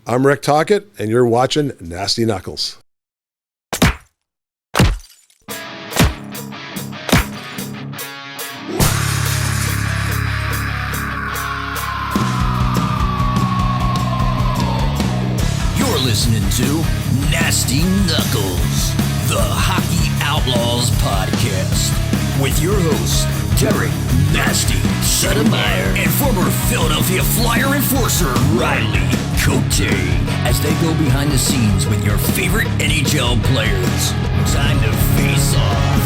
I'm Rick Tocchet, and you're watching Nasty Knuckles. You're listening to Nasty Knuckles, the Hockey Outlaws podcast, with your hosts, Derek Nasty Settlemyre and former Philadelphia Flyer enforcer Riley Cote, as they go behind the scenes with your favorite NHL players. Time to face off.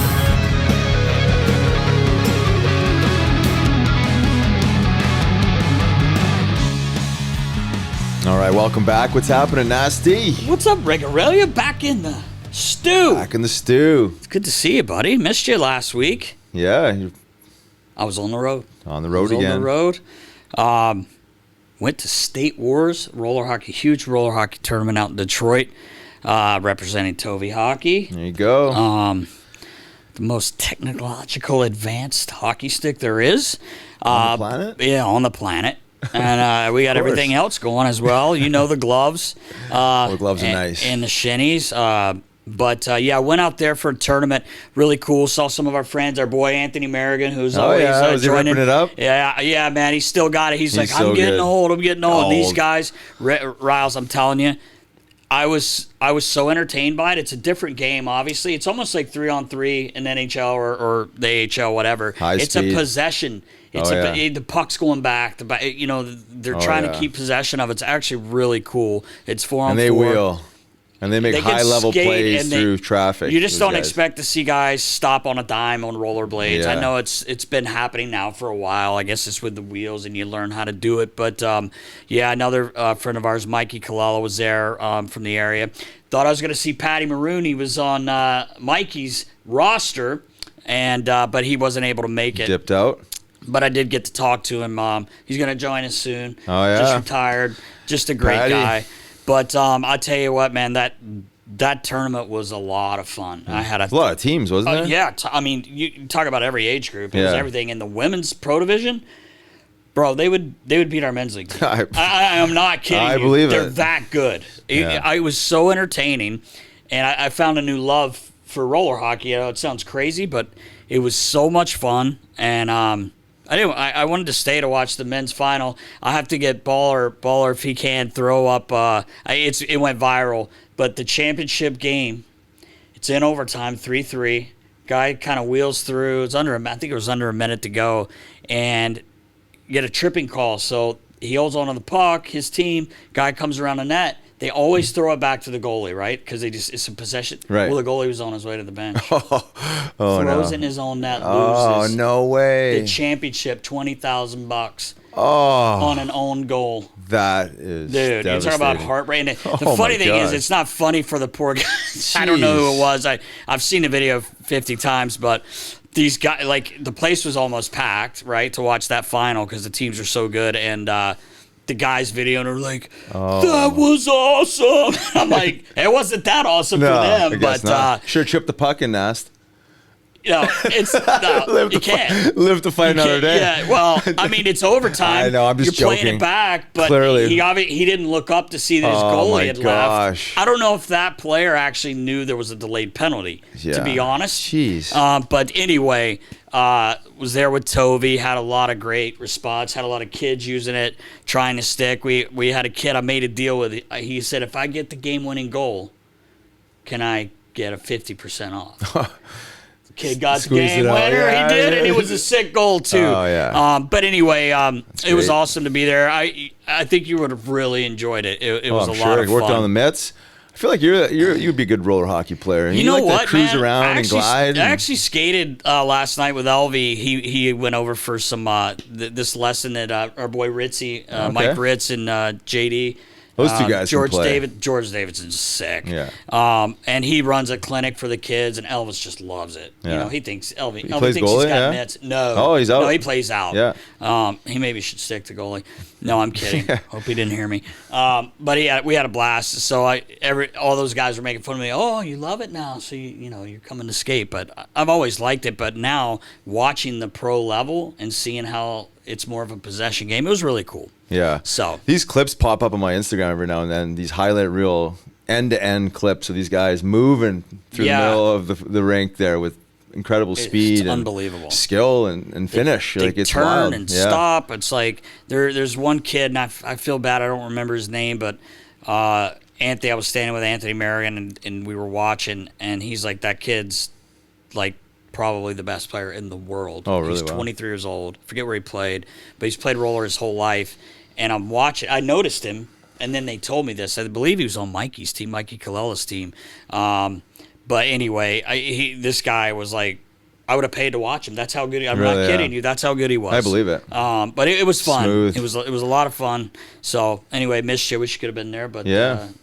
All right, welcome back. What's happening, Nasty? What's up, Rick Aurelia? Back in the stew. Back in the stew. It's good to see you, buddy. Missed you last week. Yeah, you're I was on the road. on the road again. On the road. Went to State Wars, huge roller hockey tournament out in Detroit, representing Tocc hockey. There you go. The most technological advanced hockey stick there is. On the planet? Yeah, on the planet. And we got everything else going as well. You know, the gloves. The gloves are nice. And the shinnies. But I went out there for a tournament. Really cool. Saw some of our friends. Our boy Anthony Merrigan, who's always was he joining. ripping it up? Yeah, man. He's still got it. He's like, so I'm getting good. old. I'm getting old. Old. These guys, Riles, I'm telling you, I was so entertained by it. It's a different game, obviously. It's almost like 3-on-3 in NHL or the AHL, whatever. It's speed. a possession. It's the puck's going back. They're trying to keep possession of it. It's actually really cool. It's 4-on-4. And they wheel. And they make They can high-level skate plays and through traffic. You just those don't guys. expect to see guys stop on a dime on rollerblades. Yeah. I know it's been happening now for a while. I guess it's with the wheels and you learn how to do it. But, another friend of ours, Mikey Colella, was there from the area. Thought I was going to see Patty Maroon. He was on Mikey's roster, but he wasn't able to make it. Dipped out. But I did get to talk to him. He's going to join us soon. Oh, yeah. Just retired. Just a great Patty. guy. But I tell you what, man, that tournament was a lot of fun. I had a lot of teams, wasn't there? Yeah, you talk about every age group. It was everything in the women's pro division. Bro, they would beat our men's league team. I'm not kidding you. I believe They're it. that good. Yeah. It was so entertaining, and I found a new love for roller hockey. It sounds crazy, but it was so much fun, and I wanted to stay to watch the men's final. I have to get Baller if he can throw up. It went viral, but the championship game, it's in overtime, 3-3. Guy kind of wheels through. I think it was under a minute to go, and get a tripping call. So he holds on to the puck. His team guy comes around the net. They always throw it back to the goalie, right? Because it's a possession. Right. Well, the goalie was on his way to the bench. Oh, Throws no. in his own net, Oh, loses. no way. The championship, $20,000 Oh, on an own goal. that is Dude, you talk about devastating. heartbreaking. The Oh, funny my thing is, God. it's not funny for the poor guy. I don't know who it was. I've seen the video 50 times, but these guys, like, the place was almost packed, right, to watch that final because the teams are so good. And the guys videoing are like, that was awesome. I'm like, it wasn't that awesome No, for I them, guess but not. Sure chipped the puck in, Nast. it's no, you can't. Live to fight another day. Yeah, well, I mean, it's overtime. I know, I'm just You're playing joking. it back, but Clearly. he didn't look up to see that his Oh, goalie my had gosh. left. I don't know if that player actually knew there was a delayed penalty, to be Yeah. honest. Jeez. But anyway, was there with Tocc, had a lot of great response, had a lot of kids using it, trying to stick. We had a kid I made a deal with. He said, if I get the game-winning goal, can I get a 50% off? Kid got the Squeezed game it out. winner. Yeah, He did, yeah. and it was a sick goal too. Oh, yeah. But anyway, it was great. awesome to be there. I think you would have really enjoyed it. It was I'm a sure. lot of You worked fun. on the Mets. I feel like you'd be a good roller hockey player. You know like what, to cruise man? around and glide. I actually skated last night with Elvie. He went over for some this lesson that our boy Ritzy, Mike Ritz, and JD. Those two guys can George play. George Davidson's sick. Yeah. And he runs a clinic for the kids, and Elvis just loves it. Yeah. You know, he thinks Elvis plays thinks goalie, he's got yeah? mitts. No. Oh, he's out? No, he plays out. Yeah. He maybe should stick to goalie. No, I'm kidding. Hope he didn't hear me. But we had a blast. So all those guys were making fun of me. Oh, you love it now, so you're coming to skate. But I've always liked it. But now watching the pro level and seeing how it's more of a possession game. It was really cool. Yeah. So these clips pop up on my Instagram every now and then. These highlight reel end-to-end clips of these guys moving through the middle of the rink there with incredible speed and unbelievable skill and finish. They like it's turn wild. and stop. It's like there's one kid, and I feel bad. I don't remember his name, but Anthony. I was standing with Anthony Marion, and we were watching, and he's like, that kid's like probably the best player in the world. Oh, really? He's 23 years old. Forget where he played, but he's played roller his whole life. And I'm watching. I noticed him, and then they told me this. I believe he was on Mikey's team, Mikey Kalela's team. But anyway, this guy was like, I would have paid to watch him. That's how good. I'm not kidding you. That's how good he was. I believe it. But it was fun. Smooth. It was a lot of fun. So anyway, missed you. Wish you could have been there. But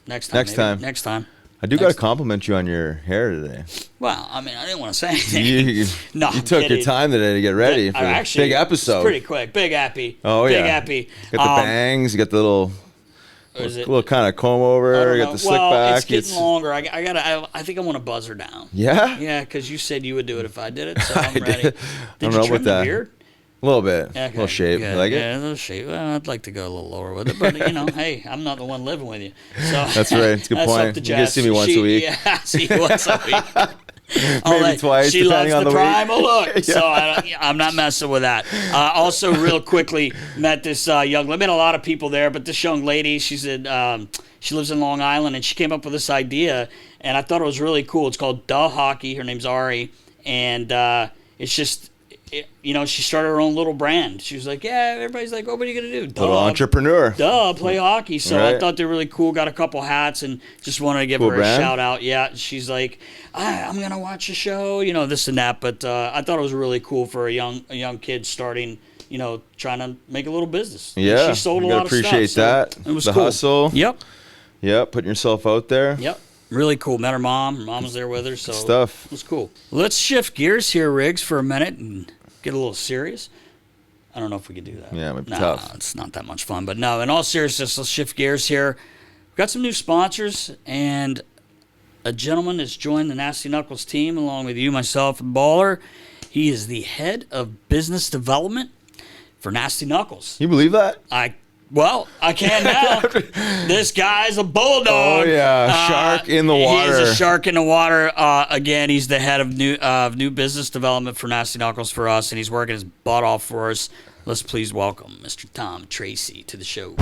next time. I do got to compliment you on your hair today. Well, I mean, I didn't want to say anything. You I'm took kidding. your time today to get ready for the big episode. It's pretty quick. Big happy. Oh, big yeah. happy. Got the bangs. You got the little kind of comb over. You got the slick back. It's getting longer. I think I want to buzz her down. Yeah? Yeah, because you said you would do it if I did it, so I'm ready. I don't know about that. Beard? A little bit. Okay, a little shape. good. You like it? Yeah, a little shape. Well, I'd like to go a little lower with it, but hey, I'm not the one living with you. So that's right. It's a good that's point. Up to You Jess. get to see me once a week. Yeah, see you once a week. Maybe twice, she depending loves on the week. primal look, so I'm not messing with that. Also, real quickly, met this young. I've met a lot of people there, but this young lady, she said she lives in Long Island, and she came up with this idea, and I thought it was really cool. It's called Duh Hockey. Her name's Ari, and it's just. She started her own little brand. She was like, yeah, everybody's like, oh, what are you going to do? Duh, little entrepreneur. Duh, play hockey. So right. I thought they were really cool. Got a couple hats and just wanted to give her a shout out. Yeah, she's like, I'm going to watch the show, this and that. But I thought it was really cool for a young kid starting, trying to make a little business. Yeah, she sold a lot of stuff. Appreciate that. So it was the cool. Hustle. Yep, putting yourself out there. Yep. Really cool. Met her mom. Her mom was there with her. So stuff. It was cool. Let's shift gears here, Riggs, for a minute and get a little serious. I don't know if we could do that. Yeah, it might be tough. It's not that much fun. But no, in all seriousness, let's shift gears here. We've got some new sponsors, and a gentleman has joined the Nasty Knuckles team along with you, myself, and Baller. He is the head of business development for Nasty Knuckles. You believe that? I can now. This guy's a bulldog. Oh, yeah. Shark in the water. He's a shark in the water. Again, he's the head of new business development for Nasty Knuckles for us, and he's working his butt off for us. Let's please welcome Mr. Tom Tracy to the show.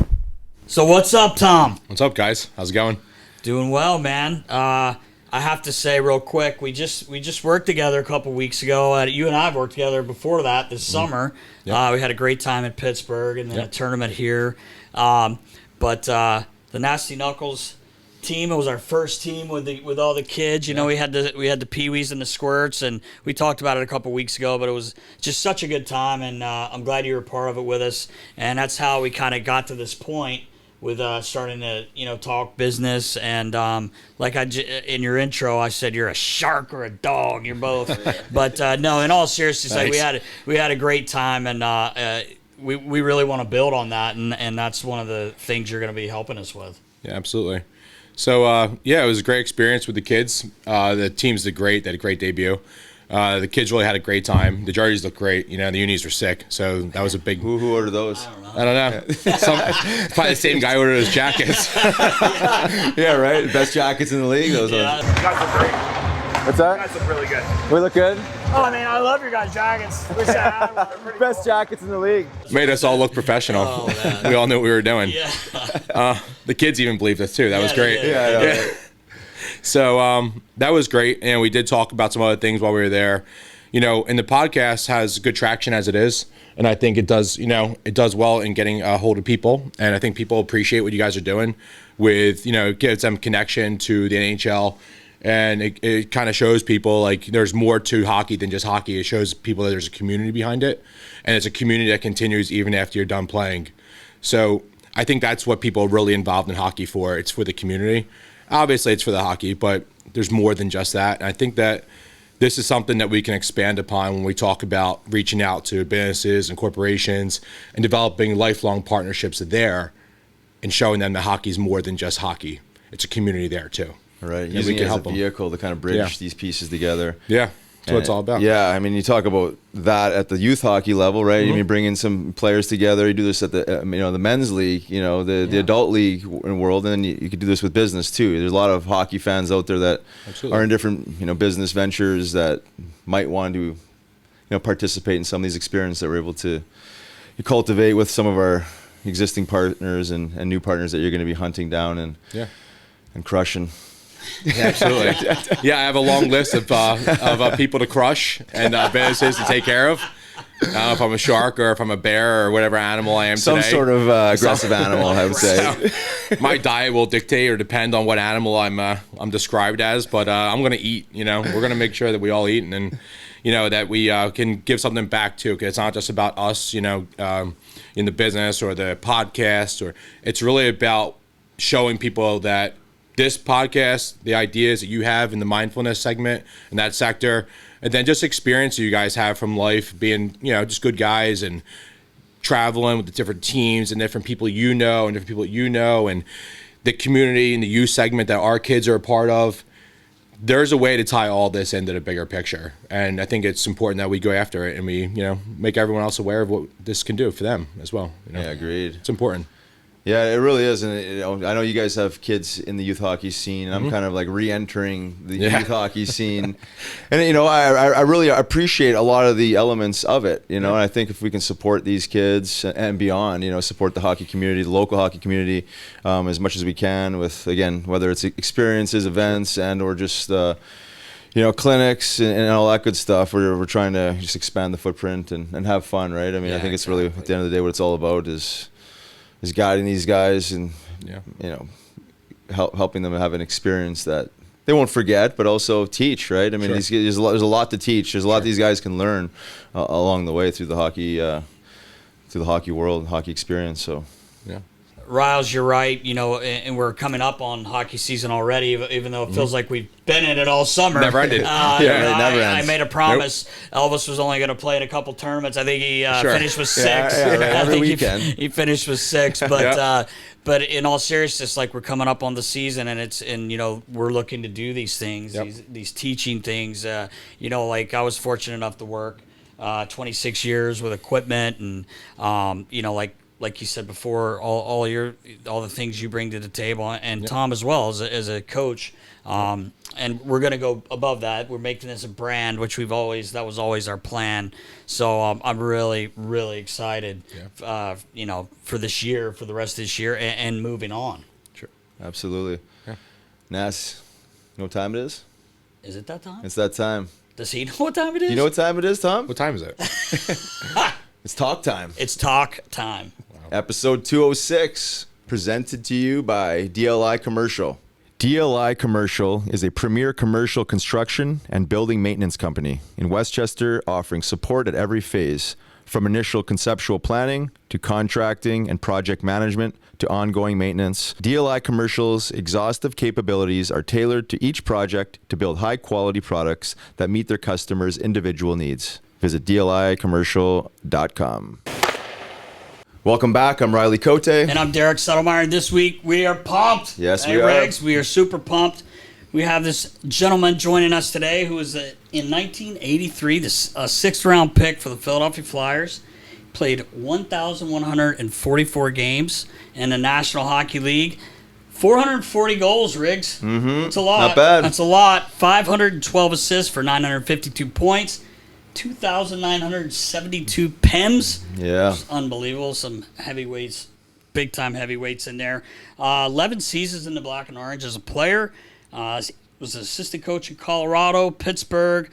So what's up, Tom? What's up, guys? How's it going? Doing well, man. I have to say real quick, we just worked together a couple weeks ago. You and I have worked together before that this summer. Yep. We had a great time in Pittsburgh and then a tournament here. But the Nasty Knuckles team, it was our first team with all the kids. We had the peewees and the squirts, and we talked about it a couple weeks ago. But it was just such a good time, and I'm glad you were a part of it with us. And that's how we kind of got to this point with starting to talk business, and like in your intro I said you're a shark or a dog, you're both. But no, in all seriousness, like, we had a great time, and we really want to build on that, and that's one of the things you're going to be helping us with. Yeah, absolutely. So it was a great experience with the kids. The teams did great. They had a great debut. The kids really had a great time. The jerseys looked great. The unis were sick. So that was a big. Who ordered those? I don't know. Probably the same guy ordered his jackets. Yeah, right. Best jackets in the league. Those ones. You guys look great. What's that? You guys look really good. We look good. Oh, man, I love your guys' jackets. Wish I had one. They're pretty Best cool. jackets in the league. Made us all look professional. We all knew what we were doing. Yeah. The kids even believed us too. That was great. Yeah. So that was great, and we did talk about some other things while we were there. And the podcast has good traction as it is, and I think it does. It does well in getting a hold of people, and I think people appreciate what you guys are doing. With it gives them connection to the NHL, and it kind of shows people like there's more to hockey than just hockey. It shows people that there's a community behind it, and it's a community that continues even after you're done playing. So I think that's what people are really involved in hockey for. It's for the community. Obviously, it's for the hockey, but there's more than just that. And I think that this is something that we can expand upon when we talk about reaching out to businesses and corporations and developing lifelong partnerships there and showing them that hockey is more than just hockey. It's a community there, too. Right. And Using we it can as help a them. vehicle to kind of bridge these pieces together. Yeah. That's what it's all about. Yeah, I mean, you talk about that at the youth hockey level, right? You bring in some players together. You do this at the the men's league, the adult league world, and then you could do this with business too. There's a lot of hockey fans out there that are in different business ventures that might want to participate in some of these experiences that we're able to cultivate with some of our existing partners and new partners that you're going to be hunting down and crushing. Yeah, absolutely. Yeah, I have a long list of people to crush and businesses to take care of. I don't know if I'm a shark or if I'm a bear or whatever animal I am today. Some sort of aggressive animal, I would say. So, my diet will dictate or depend on what animal I'm described as, but I'm going to eat. We're going to make sure that we all eat and that we can give something back too. Because it's not just about us, in the business or the podcast, or it's really about showing people that this podcast, the ideas that you have in the mindfulness segment in that sector, and then just experience you guys have from life, being just good guys and traveling with the different teams and different people and different people and the community and the youth segment that our kids are a part of. There's a way to tie all this into the bigger picture, and I think it's important that we go after it and we make everyone else aware of what this can do for them as well. Yeah, agreed. It's important. Yeah, it really is, and I know you guys have kids in the youth hockey scene, and I'm kind of like re-entering the youth hockey scene, and I really appreciate a lot of the elements of it, and I think if we can support these kids and beyond, support the hockey community, the local hockey community, as much as we can with, again, whether it's experiences, events, and or just clinics and all that good stuff. We're trying to just expand the footprint and have fun, right? I mean, I think it's really, at the end of the day, what it's all about is guiding these guys and helping them have an experience that they won't forget, but also teach, right? I mean, there's a lot to teach. There's a lot these guys can learn along the way through the hockey world, hockey experience. So, yeah. Riles, you're right. And we're coming up on hockey season already, even though it feels like we've been in it all summer. Never ended. It never ends. I made a promise. Nope. Elvis was only going to play in a couple tournaments. I think he finished with 6. Yeah, right. Every weekend. He finished with 6. But but in all seriousness, like, we're coming up on the season, and we're looking to do these things, these teaching things. Like, I was fortunate enough to work 26 years with equipment, and like you said before, all the things you bring to the table, and Tom as well as a coach, and we're going to go above that. We're making this a brand, which that was always our plan. So I'm really, really excited, for this year, for the rest of this year, and moving on. Sure, absolutely. Yeah. Nas, you know what time it is? Is it that time? It's that time. Does he know what time it is? You know what time it is, Tom? What time is it? It's Tocc time. It's Tocc time. Episode 206, presented to you by DLI Commercial. DLI Commercial is a premier commercial construction and building maintenance company in Westchester, offering support at every phase, from initial conceptual planning to contracting and project management to ongoing maintenance. DLI Commercial's exhaustive capabilities are tailored to each project to build high-quality products that meet their customers' individual needs. Visit DLICommercial.com. Welcome back. I'm Riley Cote. And I'm Derek Settlemyre. And this week we are pumped. Yes, we are. Riggs, we are super pumped. We have this gentleman joining us today who was in 1983, a 6th-round pick for the Philadelphia Flyers. Played 1,144 games in the National Hockey League. 440 goals, Riggs. That's a lot. Not bad. That's a lot. 512 assists for 952 points. 2,972 PEMs. Yeah. Just unbelievable. Some heavyweights, big-time heavyweights in there. 11 seasons in the black and orange as a player. Was an assistant coach in Colorado, Pittsburgh,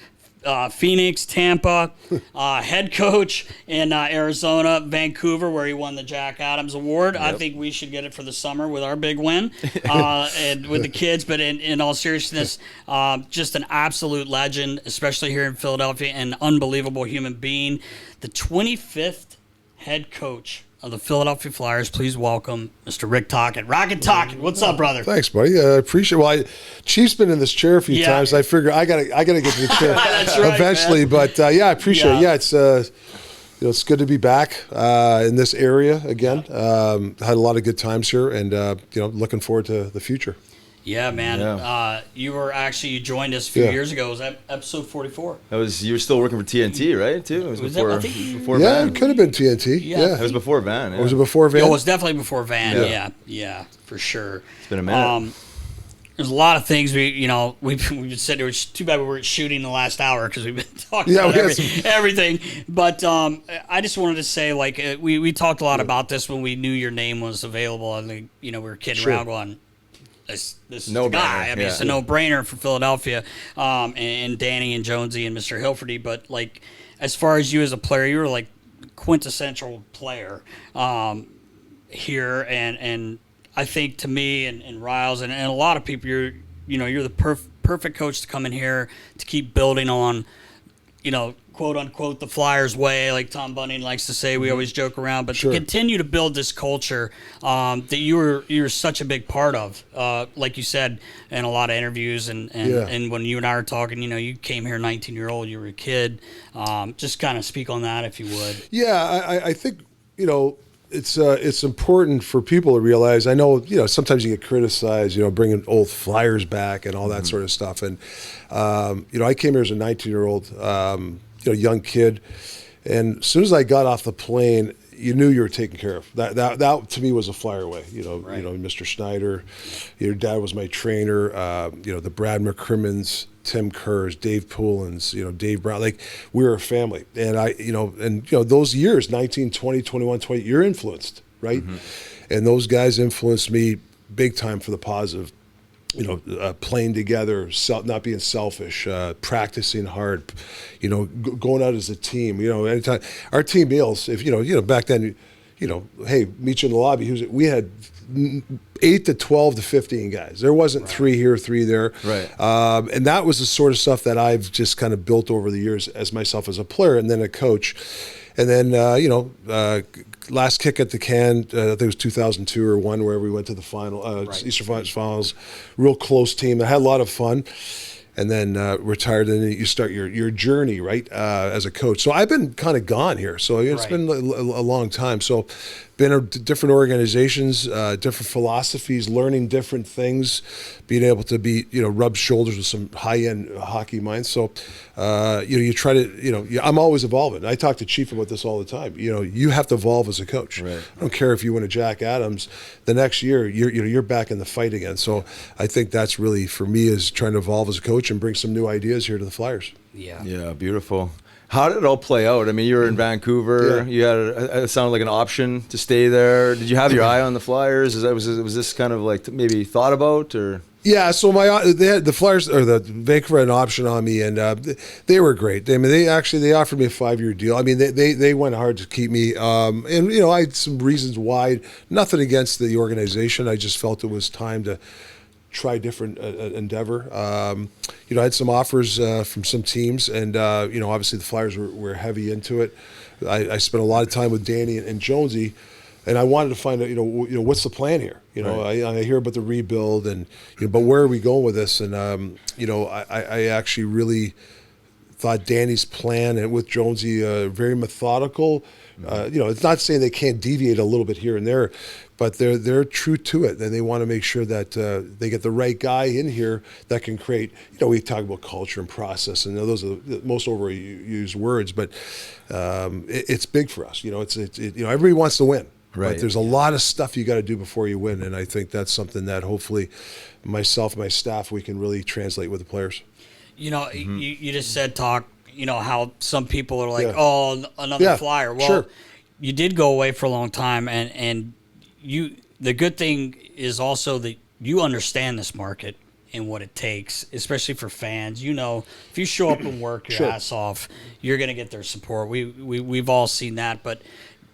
Phoenix, Tampa, head coach in Arizona, Vancouver, where he won the Jack Adams Award. Yep. I think we should get it for the summer with our big win and with the kids. But in all seriousness, just an absolute legend, especially here in Philadelphia, an unbelievable human being. The 25th head coach of the Philadelphia Flyers. Please welcome Mr. Rick Tocchet. Rocket Tocchet. What's up, brother? Thanks, buddy. I appreciate it. Well, Chief's been in this chair a few times. I figure I gotta get to the chair eventually. Man. But I appreciate it. Yeah, it's it's good to be back in this area again. Had a lot of good times here, and looking forward to the future. Yeah, man. Yeah. You joined us a few years ago. Was that episode 44? You were still working for TNT, right? Too. It was before. I think before Yeah, Van. it could have been TNT. Yeah. It was before Van. Yeah. Or was it before Van? It was definitely before Van. Yeah, for sure. It's been a minute. There's a lot of things we've been sitting there. It's too bad we weren't shooting the last hour because we've been talking about everything. But I just wanted to say, like, we talked a lot about this when we knew your name was available. I think we were kidding around going, this is the guy. I mean, it's a no-brainer for Philadelphia, and Danny and Jonesy and Mr. Hilferty. But like, as far as you as a player, you were like quintessential player here, and I think to me and Riles and a lot of people, you're the perfect coach to come in here to keep building on, quote unquote, the Flyers way, like Tom Bunning likes to say. We always joke around, but to continue to buidd this culture that you're such a big part of, like you said in a lot of interviews, and when you and I were talking, you came here 19-year-old, you were a kid. Just kind of speak on that if you would. Yeah, I think it's important for people to realize. I know, sometimes you get criticized, bringing old Flyers back and all that sort of stuff. And, I came here as a 19-year-old, young kid. And as soon as I got off the plane, you knew you were taken care of. That to me was a Flyer way. Mr. Schneider, your dad was my trainer. The Brad McCrimmons, Tim Kerrs, Dave Poulins, Dave Brown. Like, we were a family. And those years, 19, 20, 21, 20, you're influenced, right? Mm-hmm. And those influenced me big time for the positive. Playing together, not being selfish, practicing hard, going out as a team. Anytime our team meals, if back then, hey, meet you in the lobby. We had 8 to 12 to 15 guys. There wasn't 3 here, 3 there. Right. And that was the sort of stuff that I've just kind of built over the years as myself as a player and then a coach. And then, last kick at the can, I think it was 2002 or 1, where we went to the final, Eastern Finals, real close team. I had a lot of fun. And then retired, and then you start your journey, right, as a coach. So I've been kind of gone here. So it's been a long time. So been at different organizations, different philosophies, learning different things, being able to rub shoulders with some high-end hockey minds. So, you try to, I'm always evolving. I talk to Chief about this all the time. You have to evolve as a coach. Right. I don't care if you win a Jack Adams. The next year, you're back in the fight again. So I think that's really, for me, is trying to evolve as a coach and bring some new ideas here to the Flyers. Yeah. Yeah, beautiful. How did it all play out? I mean, you were in Vancouver. Yeah. You had it sounded like an option to stay there. Did you have your eye on the Flyers? Was this kind of like maybe thought about, or? Yeah, so they had the Flyers, or the Vancouver had an option on me, and they were great. I mean, they offered me a 5-year deal. I mean, they went hard to keep me, and I had some reasons why. Nothing against the organization. I just felt it was time to try different endeavor. I had some offers from some teams, and obviously the Flyers were heavy into it. I spent a lot of time with Danny and Jonesy, and I wanted to find out, what's the plan here? I hear about the rebuild, and but where are we going with this? And I actually really thought Danny's plan and with Jonesy very methodical. It's not saying they can't deviate a little bit here and there, but they're true to it, and they want to make sure that they get the right guy in here that can create. We talk about culture and process, and those are the most overused words, but it's big for us. Everybody wants to win, right? But there's a lot of stuff you got to do before you win, and I think that's something that hopefully myself and my staff, we can really translate with the players. You just said, Tocc, how some people are like, oh, another Flyer. Well, you did go away for a long time, and the good thing is also that you understand this market and what it takes, especially for fans. If you show up and work your ass off, you're going to get their support. We've all seen that, but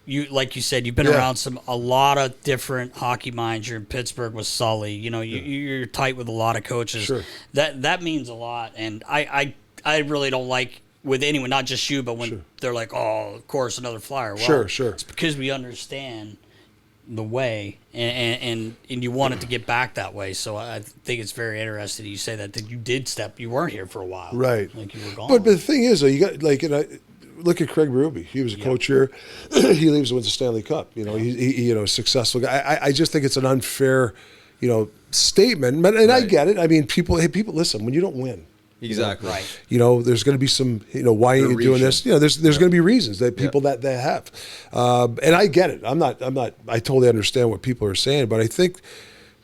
like you said, you've been around a lot of different hockey minds. You're in Pittsburgh with Sully. You're tight with a lot of coaches. Sure. That means a lot, and I really don't like with anyone, not just you, but when they're like, oh, of course, another Flyer. Well, sure. It's because we understand the way, and you wanted to get back that way. So I think it's very interesting that you say that you did you weren't here for a while, right? Like you were gone. But the thing is, you got look at Craig Berube. He was a coach here. He leaves and wins the Stanley Successful guy. I just think it's an unfair statement. But and I get it. I mean, people listen when you don't win. Exactly. Right. There's going to be some, why are you doing this? There's going to be reasons that people that they have, and I get it. I totally understand what people are saying, but I think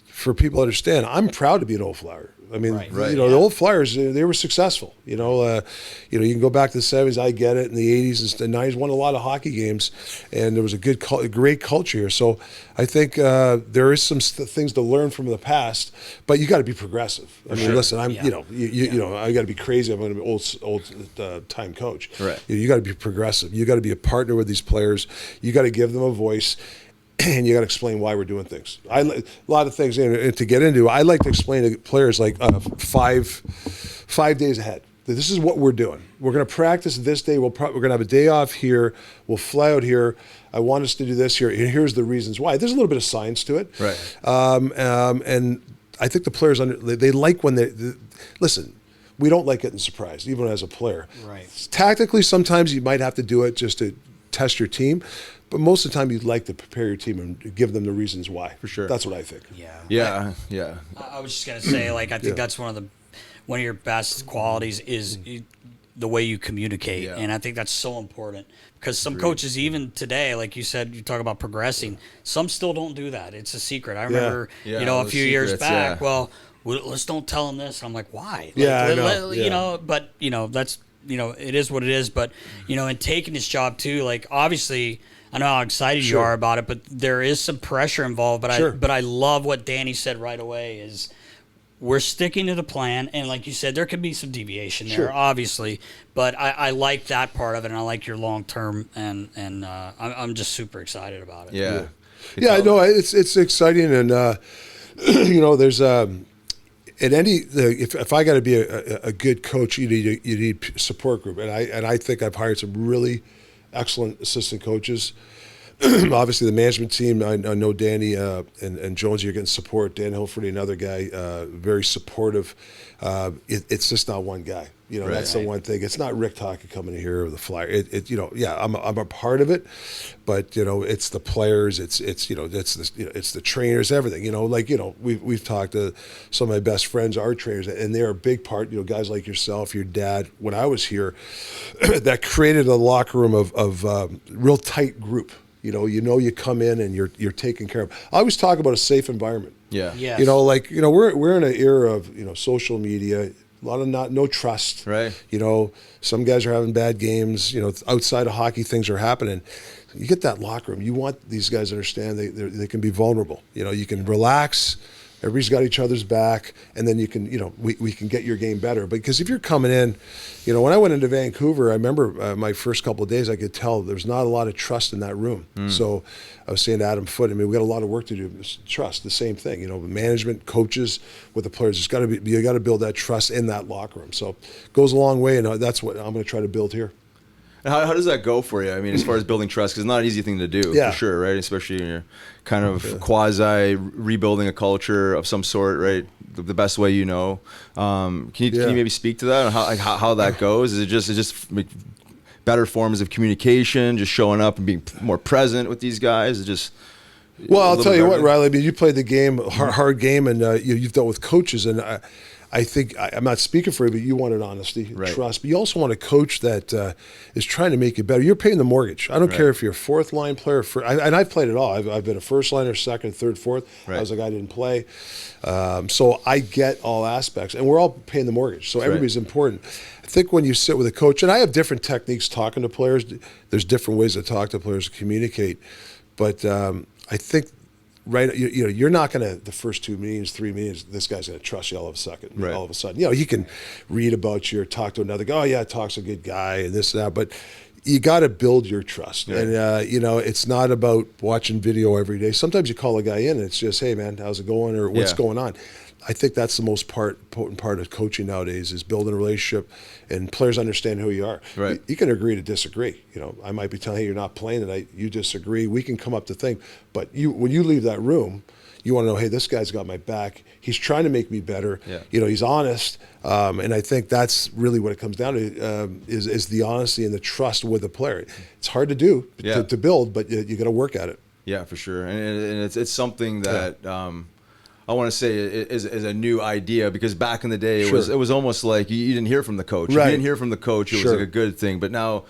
for people to understand, I'm proud to be an old Flyer. I mean, the old Flyers, they were successful. You can go back to the 70s. I get it. In the 80s and 90s, won a lot of hockey games, and there was a great culture here. So I think there is some things to learn from the past, but you got to be progressive. I mean, listen, I got to be crazy. I'm going to be old time coach. Right. You got to be progressive. You got to be a partner with these players. You got to give them a voice. And you got to explain why we're doing things. A lot of things and to get into. I like to explain to players like 5 days ahead. This is what we're doing. We're going to practice this day. We're going to have a day off here. We'll fly out here. I want us to do this here. And here's the reasons why. There's a little bit of science to it. Right. And I think the players they like when they listen. We don't like getting surprised, even as a player. Right. Tactically, sometimes you might have to do it just to test your team. But most of the time, you'd like to prepare your team and give them the reasons why. For sure. That's what I think. Yeah. I was just gonna say, I think that's one of your best qualities is the way you communicate, and I think that's so important because some coaches, even today, like you said, you talk about progressing. Some still don't do that. It's a secret. I remember, a few years back. Well, let's don't tell them this. And I'm like, why? But that's it is what it is. But in taking this job too, obviously. I know how excited you are about it, but there is some pressure involved. But I love what Danny said right away is we're sticking to the plan. And like you said, there could be some deviation there, obviously. But I like that part of it, and I like your long term, and I'm just super excited about it. Yeah. I know it's exciting, and there's if I got to be a good coach, you need support group, and I think I've hired some really excellent assistant coaches. Obviously, the management team, I know Danny and Jones, you're getting support. Dan Hilferty, another guy, very supportive. It's just not one guy. That's the one thing. It's not Rick Tocchет coming here or the Flyer. I'm a part of it, but it's the players. It's the trainers, everything. We've talked to some of my best friends, our trainers, and they're a big part. Guys like yourself, your dad. When I was here, that created a locker room of real tight group. You come in and you're taken care of. I always talk about a safe environment. Yeah. Yes. We're in an era of social media. A lot of no trust. Right. Some guys are having bad games. Outside of hockey, things are happening. You get that locker room. You want these guys to understand they can be vulnerable. You can relax. Everybody's got each other's back, and then you can, we can get your game better. Because if you're coming in, when I went into Vancouver, I remember my first couple of days, I could tell there's not a lot of trust in that room. So I was saying to Adam Foote, we got a lot of work to do. Trust, the same thing. Management, coaches, with the players. You got to build that trust in that locker room. So it goes a long way, and that's what I'm going to try to build here. How does that go for you? As far as building trust, because it's not an easy thing to do, for sure, right? Especially when you're kind of quasi rebuilding a culture of some sort, right? The best way Can you maybe speak to that? How that goes? Is it just better forms of communication, just showing up and being more present with these guys? Is it just well, I'll tell you what, Riley. You played the game, hard game, and you've dealt with coaches, and I think I'm not speaking for you, but you wanted honesty, trust. But you also want a coach that is trying to make you better. You're paying the mortgage. I don't care if you're a fourth line player, and I've played it all. I've been a first liner, second, third, fourth. I was a guy who didn't play, so I get all aspects, and we're all paying the mortgage. So everybody's important. I think when you sit with a coach, and I have different techniques talking to players. There's different ways to talk to players, to communicate, but I think. Right, you're not going to the first 2 meetings, 3 meetings. This guy's going to trust you all of a sudden. All of a sudden, he can read about you or talk to another guy. Oh yeah, Tocc's a good guy and this and that. But you got to build your trust, and it's not about watching video every day. Sometimes you call a guy in and it's just, hey man, how's it going, or what's going on. I think that's the most important part of coaching nowadays is building a relationship, and players understand who you are. Right. You can agree to disagree. I might be telling you, hey, you're not playing tonight. You disagree. We can come up to things. But when you leave that room, you want to know, hey, this guy's got my back. He's trying to make me better. He's honest. And I think that's really what it comes down to is the honesty and the trust with the player. It's hard to do, to build, but you got to work at it. Yeah, for sure. And it's something that I want to say is a new idea, because back in the day Sure. it was almost like you didn't hear from the coach. If Right. you didn't hear from the coach, it Sure. was like a good thing. But now,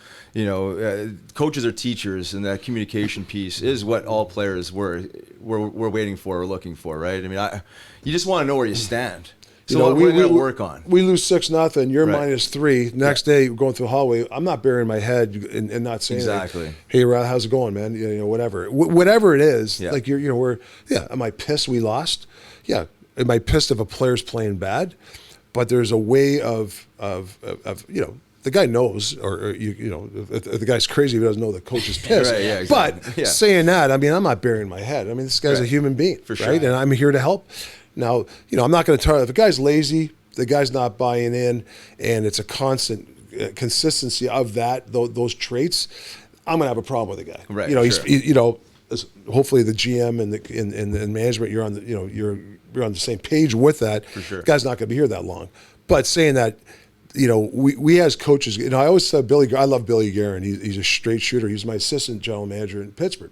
coaches are teachers, and that communication piece is what all players were waiting for or looking for, right? I mean, you just want to know where you stand. So what we're going to work on. We lose 6-0. You're Right. -3. Next day, we're going through the hallway. I'm not burying my head and not saying Exactly. Like, hey, Rod, how's it going, man? Whatever, whatever it is. Yeah. Like am I pissed we lost? Yeah. Am I pissed if a player's playing bad? But there's a way of the guy knows, or if the guy's crazy, he doesn't know the coach is pissed. Right, yeah, exactly. But Yeah. saying that, I mean, I'm not burying my head. I mean, this guy's a Right. human being, For sure. right? And I'm here to help. Now, I'm not going to tell if a guy's lazy, the guy's not buying in, and it's a constant consistency of those traits, I'm going to have a problem with the guy. Right, Sure. Hopefully the GM and the management, you're on the you're on the same page with that. For sure. The guy's not going to be here that long. But saying that, we as coaches, I always said I love Billy Guerin. He's a straight shooter. He's my assistant general manager in Pittsburgh.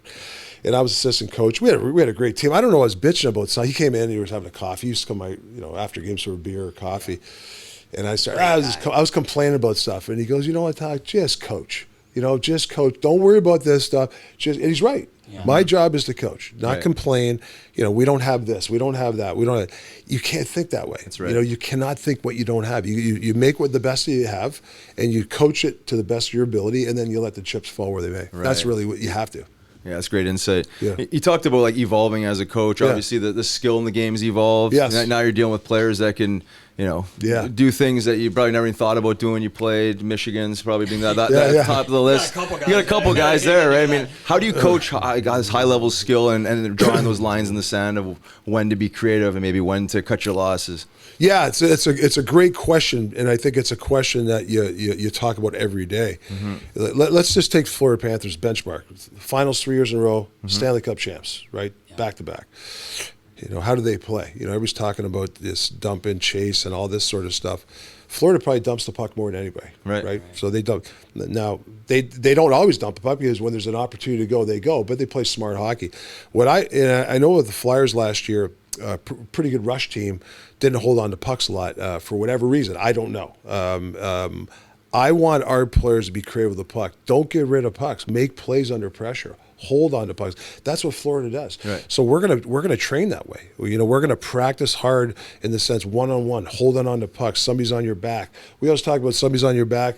And I was assistant coach. We had a great team. I don't know what I was bitching about. So he came in, he was having a coffee. He used to come after games for a beer or coffee. And I started, I was complaining about stuff. And he goes, you know what, Tocc, just coach. Just coach. Don't worry about this stuff. And he's right. Yeah. My job is to coach, not complain. We don't have this. We don't have that. You can't think that way. That's right. You cannot think what you don't have. You make what the best you have, and you coach it to the best of your ability, and then you let the chips fall where they may. Right. That's really what you have to. Yeah, that's great insight. Yeah. You talked about like evolving as a coach. Obviously, the skill in the game's evolved. Yes. Now you're dealing with players that can, do things that you probably never even thought about doing. You played Michigan's probably being that top of the list. You got a couple guys there, right? I mean, how do you coach guys high level skill and drawing those lines in the sand of when to be creative and maybe when to cut your losses? Yeah, it's a great question, and I think it's a question that you talk about every day. Mm-hmm. Let's just take Florida Panthers benchmark. Finals 3 years in a row, Stanley Cup champs, right? Yeah. Back to back. How do they play? Everybody's talking about this dump and chase and all this sort of stuff. Florida probably dumps the puck more than anybody, right? So they dump. Now they don't always dump the puck, because when there's an opportunity to go, they go. But they play smart hockey. I know with the Flyers last year, pretty good rush team, didn't hold on to pucks a lot for whatever reason. I don't know. I want our players to be creative with the puck. Don't get rid of pucks. Make plays under pressure. Hold on to pucks. That's what Florida does. Right. So we're gonna train that way. We're gonna practice hard in the sense one-on-one, holding on to pucks. Somebody's on your back. We always talk about somebody's on your back.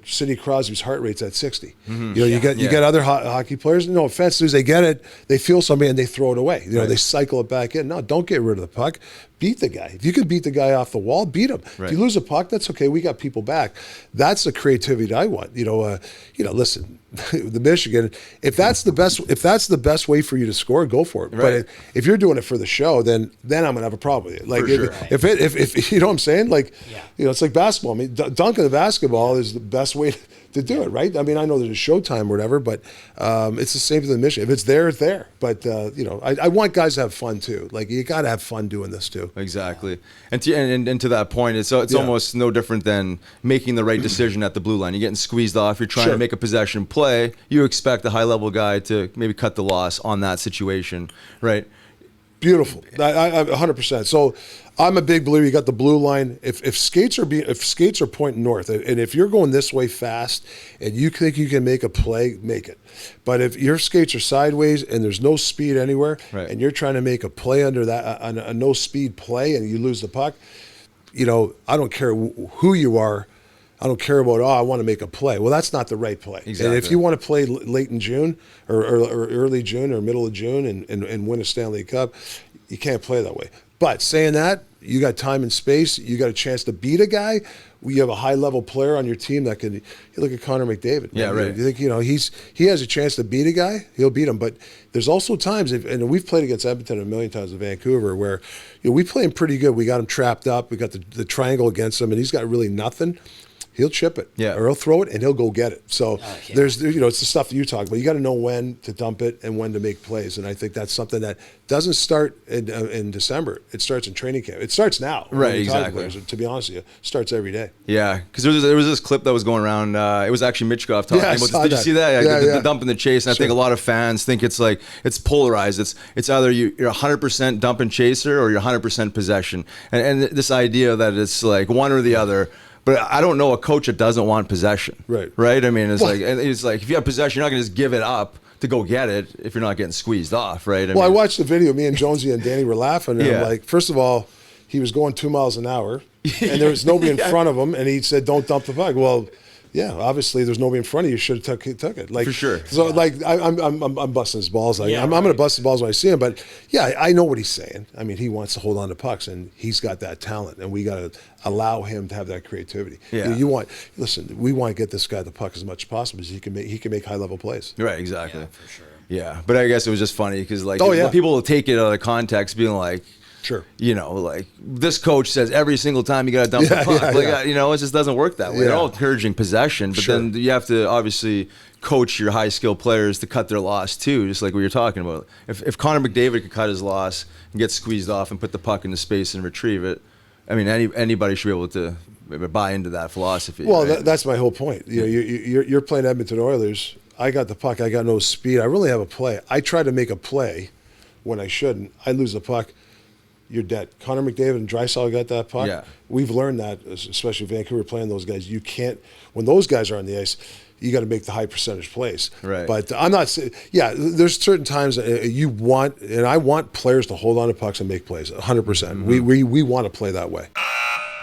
Sidney Crosby's heart rate's at 60. Mm-hmm. You get other hockey players. No offense, as soon as they get it, they feel somebody and they throw it away. They cycle it back in. No, don't get rid of the puck. Beat the guy. If you can beat the guy off the wall, beat him. Right. If you lose a puck, that's okay. We got people back. That's the creativity that I want. Listen, the Michigan. If that's the best way for you to score, go for it. Right. But if you're doing it for the show, then I'm gonna have a problem with it. Like if you know what I'm saying, like it's like basketball. I mean, dunking the basketball is the best way to do it, right? I mean, I know there's a showtime or whatever, but it's the same for the Michigan. If it's there, it's there. But I want guys to have fun too. Like you got to have fun doing this too. Exactly. And to that point, it's almost no different than making the right decision at the blue line. You're getting squeezed off. You're trying to make a possession play. You expect a high level guy to maybe cut the loss on that situation, right? Beautiful. I 100%. So I'm a big believer. You got the blue line. If skates are pointing north, and if you're going this way fast, and you think you can make a play, make it. But if your skates are sideways and there's no speed anywhere, and you're trying to make a play under that a no speed play, and you lose the puck, I don't care who you are. I don't care about, I want to make a play. Well, that's not the right play. Exactly. And if you want to play late in June or early June or middle of June and win a Stanley Cup, you can't play that way. But saying that, you got time and space. You got a chance to beat a guy. You have a high-level player on your team that can. You look at Connor McDavid. Yeah, right. You think he has a chance to beat a guy, he'll beat him. But there's also times, and we've played against Edmonton a million times in Vancouver, where we play him pretty good. We got him trapped up. We got the triangle against him, and he's got really nothing. he'll chip it, Yeah. or he'll throw it and he'll go get it. So it's the stuff that you talk about. You got to know when to dump it and when to make plays, and I think that's something that doesn't start in December. It starts in training camp. It starts now. Right, exactly. Players, to be honest with you, it starts every day. Yeah, because there was this clip that was going around. It was actually Michkov talking about. Did you see that? The dump and the chase. And I think a lot of fans think it's like it's polarized. It's either you're 100% dump and chaser or you're 100% possession, and this idea that it's like one or the other. But I don't know a coach that doesn't want possession. Right. I mean, it's like if you have possession, you're not gonna just give it up to go get it if you're not getting squeezed off, right? I watched the video. Me and Jonesy and Danny were laughing. And I'm like, first of all, he was going 2 miles an hour, and there was nobody in front of him, and he said, "Don't dump the puck." Well, yeah, obviously there's nobody in front of you. Should have took it. Like, for sure. So I'm busting his balls. I'm going to bust his balls when I see him. But yeah, I know what he's saying. I mean, he wants to hold on to pucks, and he's got that talent, and we got to allow him to have that creativity. Yeah. We want to get this guy the puck as much as possible because he can make high level plays. Right. Exactly. Yeah, for sure. Yeah, but I guess it was just funny because people will take it out of context, being like. Sure. Like this coach says every single time you got to dump the puck. It just doesn't work that way. They're all encouraging possession, but then you have to obviously coach your high skilled players to cut their loss too, just like what you're talking about. If Connor McDavid could cut his loss and get squeezed off and put the puck into space and retrieve it, I mean, anybody should be able to buy into that philosophy. Well, right? that's my whole point. You're playing Edmonton Oilers. I got the puck. I got no speed. I really have a play. I try to make a play when I shouldn't. I lose the puck. You're dead. Connor McDavid and Draisaitl got that puck. Yeah. We've learned that, especially Vancouver playing those guys. You can't, when those guys are on the ice, you got to make the high percentage plays. Right. But I'm not saying, there's certain times you want, and I want players to hold on to pucks and make plays, 100%. Mm-hmm. We want to play that way.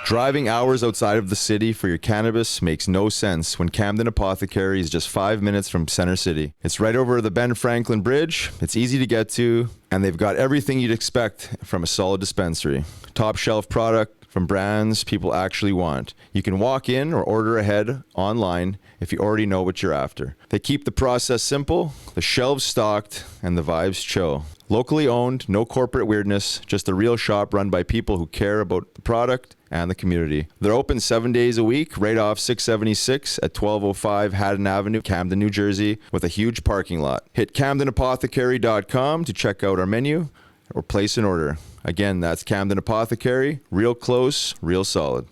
Driving hours outside of the city for your cannabis makes no sense when Camden Apothecary is just 5 minutes from Center City. It's right over the Ben Franklin Bridge, it's easy to get to, and they've got everything you'd expect from a solid dispensary. Top shelf product from brands people actually want. You can walk in or order ahead online if you already know what you're after. They keep the process simple, the shelves stocked, and the vibes chill. Locally owned, no corporate weirdness, just a real shop run by people who care about the product and the community. They're open 7 days a week, right off 676 at 1205 Haddon Avenue, Camden, New Jersey, with a huge parking lot. Hit CamdenApothecary.com to check out our menu or place an order. Again, that's Camden Apothecary, real close, real solid.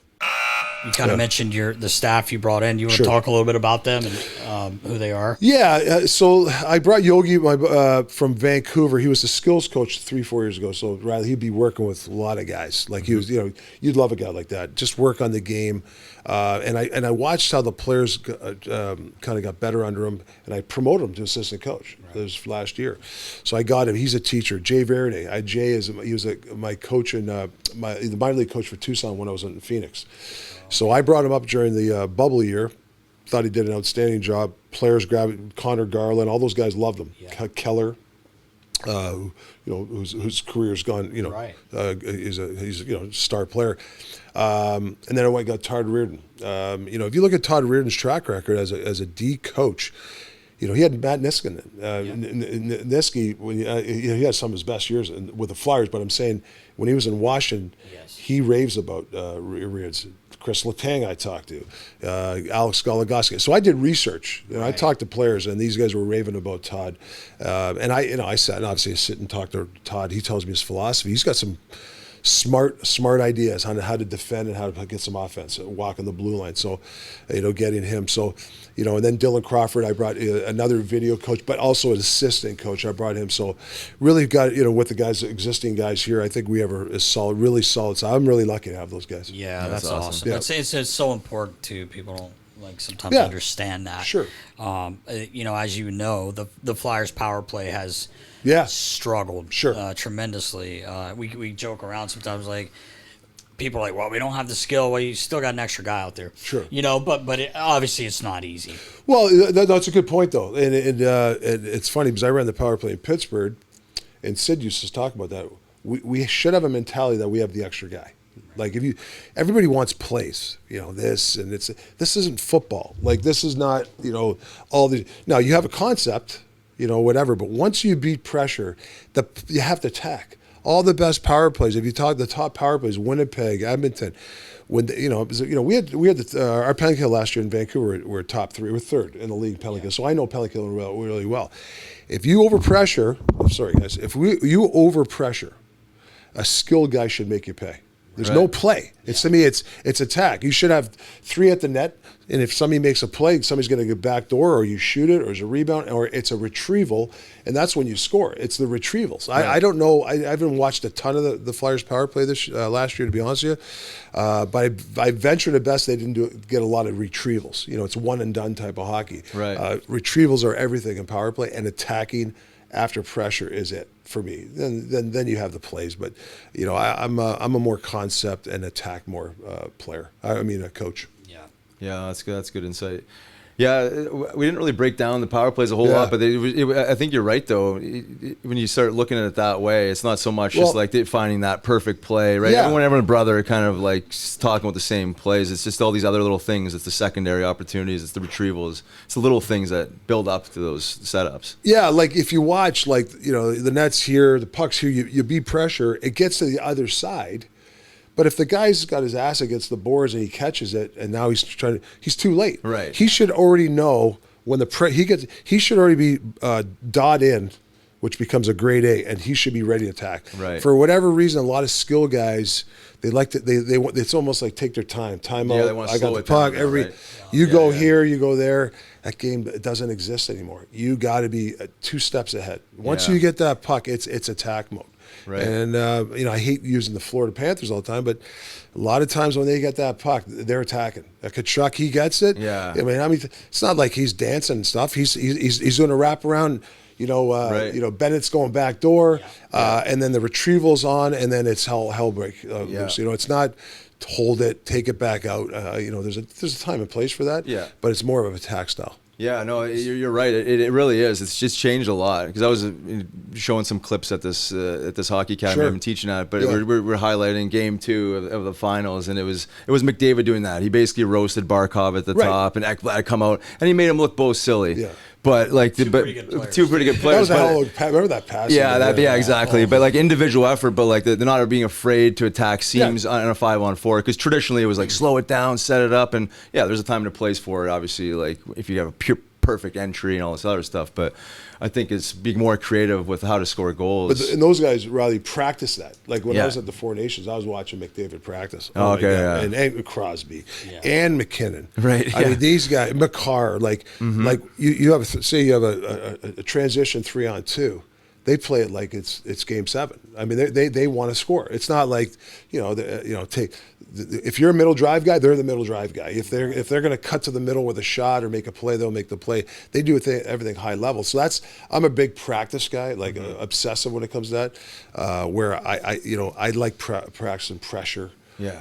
You kind of mentioned the staff you brought in. You want to talk a little bit about them and who they are? Yeah. So I brought Yogi from Vancouver. He was the skills coach 3-4 years ago. So rather he'd be working with a lot of guys. Like he was, you'd love a guy like that. Just work on the game. And I watched how the players kind of got better under him, and I promoted him to assistant coach. Right. This was last year. So I got him. He's a teacher. Jay Verde. He was my coach and the minor league coach for Tucson when I was in Phoenix. So I brought him up during the bubble year. Thought he did an outstanding job. Players grabbed Connor Garland. All those guys loved him. Yeah. Keller, whose career's gone. Right. He's a star player. And then I went and got Todd Reardon. If you look at Todd Reardon's track record as a D coach, he had Matt Niskanen. Niski, he had some of his best years with the Flyers. But I'm saying when he was in Washington, he raves about Reardon. Chris Letang I talked to, Alex Goligoski. So I did research, and I talked to players, and these guys were raving about Todd. And I sat and obviously sit and talked to Todd. He tells me his philosophy. He's got some smart ideas on how to defend and how to get some offense, walking the blue line. So, getting him. So, and then Dylan Crawford, I brought another video coach, but also an assistant coach. I brought him. So, really got with the existing guys here. I think we have a solid, really solid. So I'm really lucky to have those guys. Yeah, that's awesome. Yeah. It's so important too. People don't sometimes understand that. Sure. As you know, the Flyers power play has struggled tremendously. We joke around sometimes like people are like, well, we don't have the skill. Well, you still got an extra guy out there. Sure. But obviously it's not easy. Well, that's a good point though, and it's funny because I ran the power play in Pittsburgh, and Sid used to talk about that. We should have a mentality that we have the extra guy. Like everybody wants plays, this and this isn't football. Like this is not, all the. Now you have a concept, whatever. But once you beat pressure, you have to attack. all the best power plays. If you talk the top power plays, Winnipeg, Edmonton, when we had our penalty kill last year in Vancouver. We're top 3, we're 3rd in the league penalty kill. So I know penalty kill really well. If you overpressure, you overpressure, a skilled guy should make you pay. There's no play. To me, it's attack. You should have 3 at the net, and if somebody makes a play, somebody's going to get back door, or you shoot it, or it's a rebound, or it's a retrieval, and that's when you score. It's the retrievals. Right. I don't know. I haven't watched a ton of the Flyers power play this last year, to be honest with you. But I venture to best they didn't get a lot of retrievals. It's one and done type of hockey. Right. Retrievals are everything in power play, and attacking after pressure is it for me. Then you have the plays, but I'm a more concept and attack more player. I mean a coach. Yeah, that's good. That's good insight. Yeah, we didn't really break down the power plays a whole lot, but I think you're right though. When you start looking at it that way, it's not so much just like finding that perfect play, right? Yeah. Everyone and brother are kind of like talking about the same plays. It's just all these other little things. It's the secondary opportunities. It's the retrievals. It's the little things that build up to those setups. Yeah, like if you watch, the net's here, the puck's here, you beat pressure, it gets to the other side. But if the guy's got his ass against the boards and he catches it, and now he's too late. Right. He should already know when he should already be dot in, which becomes a grade A, and he should be ready to attack. Right. For whatever reason, a lot of skill guys, they like to it's almost like take their time out. They want to I got slow the it puck. down, right? You go here, you go there. That game doesn't exist anymore. You got to be 2 steps ahead. Once you get that puck, it's attack mode. Right. And I hate using the Florida Panthers all the time, but a lot of times when they get that puck, they're attacking. Kachuk, he gets it. Yeah. I mean, it's not like he's dancing and stuff. He's going to wrap around. Bennett's going back door, and then the retrieval's on, and then it's hell break loose. It's not hold it, take it back out. There's a time and place for that. Yeah. But it's more of an attack style. Yeah, no, you're right. It really is. It's just changed a lot because I was showing some clips at this hockey academy I'm teaching at, but we're highlighting game 2 of the finals, and it was McDavid doing that. He basically roasted Barkov at the top, and Ekblad come out, and he made him look both silly. Yeah. But two pretty good players. That was remember that pass? Yeah, exactly. But like individual effort, but like they're not being afraid to attack seams on a 5-on-4 because traditionally it was like slow it down, set it up, and there's a time and a place for it. Obviously, like if you have a perfect entry and all this other stuff, but I think it's being more creative with how to score goals. And those guys really practice that. Like when I was at the Four Nations, I was watching McDavid practice. And Crosby and McKinnon. Right. I mean, these guys, McCarr, like you have you have a transition 3-on-2. They play it like it's game 7. I mean, they want to score. It's not like if you're a middle drive guy, they're the middle drive guy. If they're going to cut to the middle with a shot or make a play, they'll make the play. They do everything high level. So I'm a big practice guy, like obsessive when it comes to that. Where I like practicing pressure. Yeah.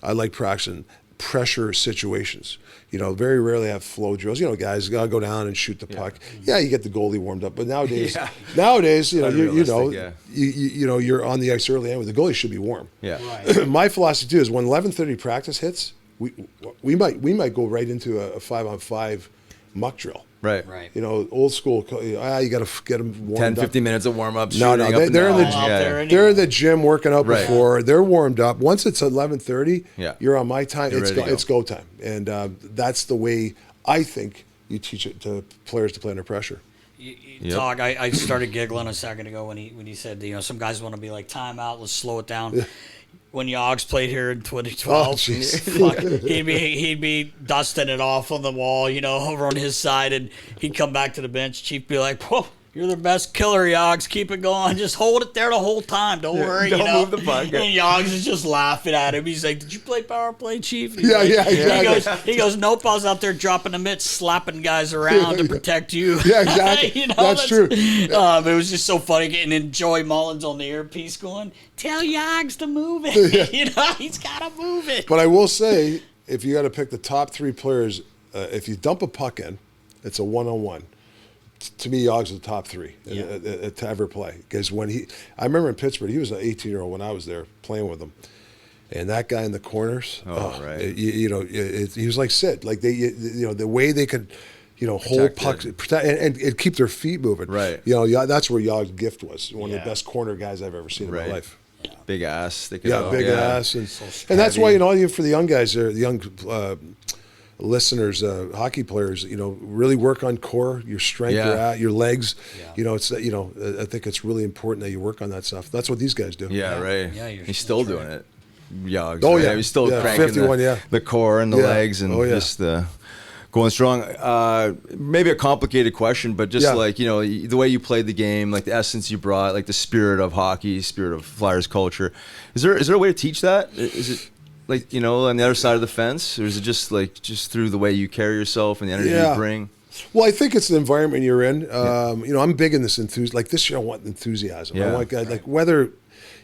I like practicing pressure situations. Very rarely have flow drills. Guys gotta go down and shoot the puck. Yeah, you get the goalie warmed up, but nowadays, you're on the ice early anyway. The goalie should be warm. Yeah. Right. My philosophy too is when 11:30 practice hits, we might go right into a 5-on-5 muck drill. Right. Old school. You got to get them warmed 10, up. 15 minutes of warm up. No, they're in the gym working out before. They're warmed up. Once it's 11:30, you're on my time. It's go time, and that's the way I think you teach it to players to play under pressure. Tocc, I started giggling a second ago when he said some guys want to be like timeout. Let's slow it down. Yeah. When Yogs played here in 2012, he'd be dusting it off on the wall, over on his side, and he'd come back to the bench. Chief be like, "Whoa, you're the best killer, Yogs. Keep it going. Just hold it there the whole time. Don't worry, Don't move the puck." And Yogs is just laughing at him. He's like, "Did you play power play, Chief?" Exactly. He goes, "Nope, I was out there dropping the mitts, slapping guys around to protect you." Yeah, exactly. That's true. It was just so funny. And then Joey Mullins on the earpiece going, "Tell Yogs to move it." He's got to move it. But I will say, if you got to pick the top 3 players, if you dump a puck in, it's a 1-on-1. To me, Yogs is the top 3 to ever play. Because I remember in Pittsburgh, he was an 18-year-old when I was there playing with him, and that guy in the corners, right. he was like Sid. Like the way they could, hold pucks, protect, and keep their feet moving. Right. That's where Yog's gift was. One of the best corner guys I've ever seen in my life. Big ass. Big ass, and that's why even for the young guys, the young listeners, hockey players, really work on core, your strength, your legs. It's I think it's really important that you work on that stuff. That's what these guys do. Yeah, right. Yeah, he's still doing it. Yogs. Oh right? yeah, He's still cranking 51. the core and the legs and just the. Going strong. Maybe a complicated question, but just the way you played the game, like the essence you brought, like the spirit of hockey, spirit of Flyers culture. Is there a way to teach that? Is it like on the other side of the fence, or is it just through the way you carry yourself and the energy you bring? Well, I think it's the environment you're in. I'm big in this enthusiasm. Like this year, I want enthusiasm. I want guys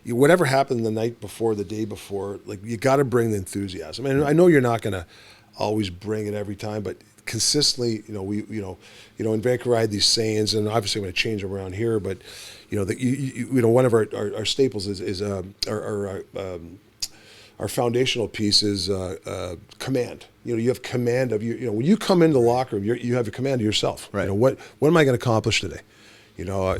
whatever happened the night before, the day before, like you got to bring the enthusiasm. And I know you're not going to always bring it every time, but consistently, we in Vancouver I had these sayings, and obviously I'm going to change them around here, but one of our staples is our foundational piece is command. You have command of when you come into the locker room, you have a command of yourself. Right. What am I going to accomplish today? I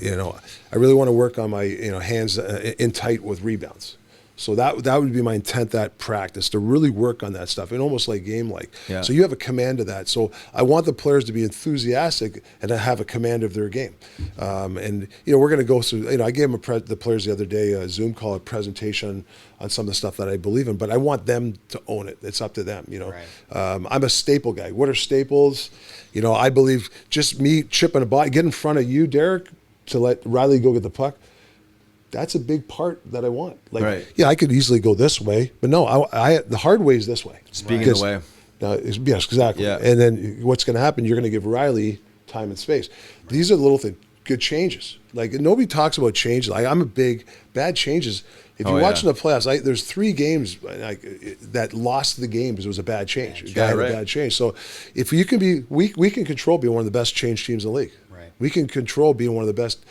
really want to work on my hands in tight with rebounds. So that would be my intent, that practice, to really work on that stuff, and almost like game-like. Yeah. So you have a command of that. So I want the players to be enthusiastic and to have a command of their game. And we're going to go through. I gave the players the other day a Zoom call, a presentation on some of the stuff that I believe in, but I want them to own it. It's up to them. Right. I'm a staple guy. What are staples? I believe just me chipping a body, get in front of you, Derek, to let Riley go get the puck. That's a big part that I want. I could easily go this way, but no, the hard way is this way. Being in the way. Yes, exactly. Yeah. And then what's going to happen? You're going to give Riley time and space. Right. These are little things, good changes. Like nobody talks about changes. I'm a big bad changes. If you're watching the playoffs, there's 3 games that lost the game because it was a bad change. A guy had a bad change. So if you can be, we can control being one of the best change teams in the league. We can control being one of the best,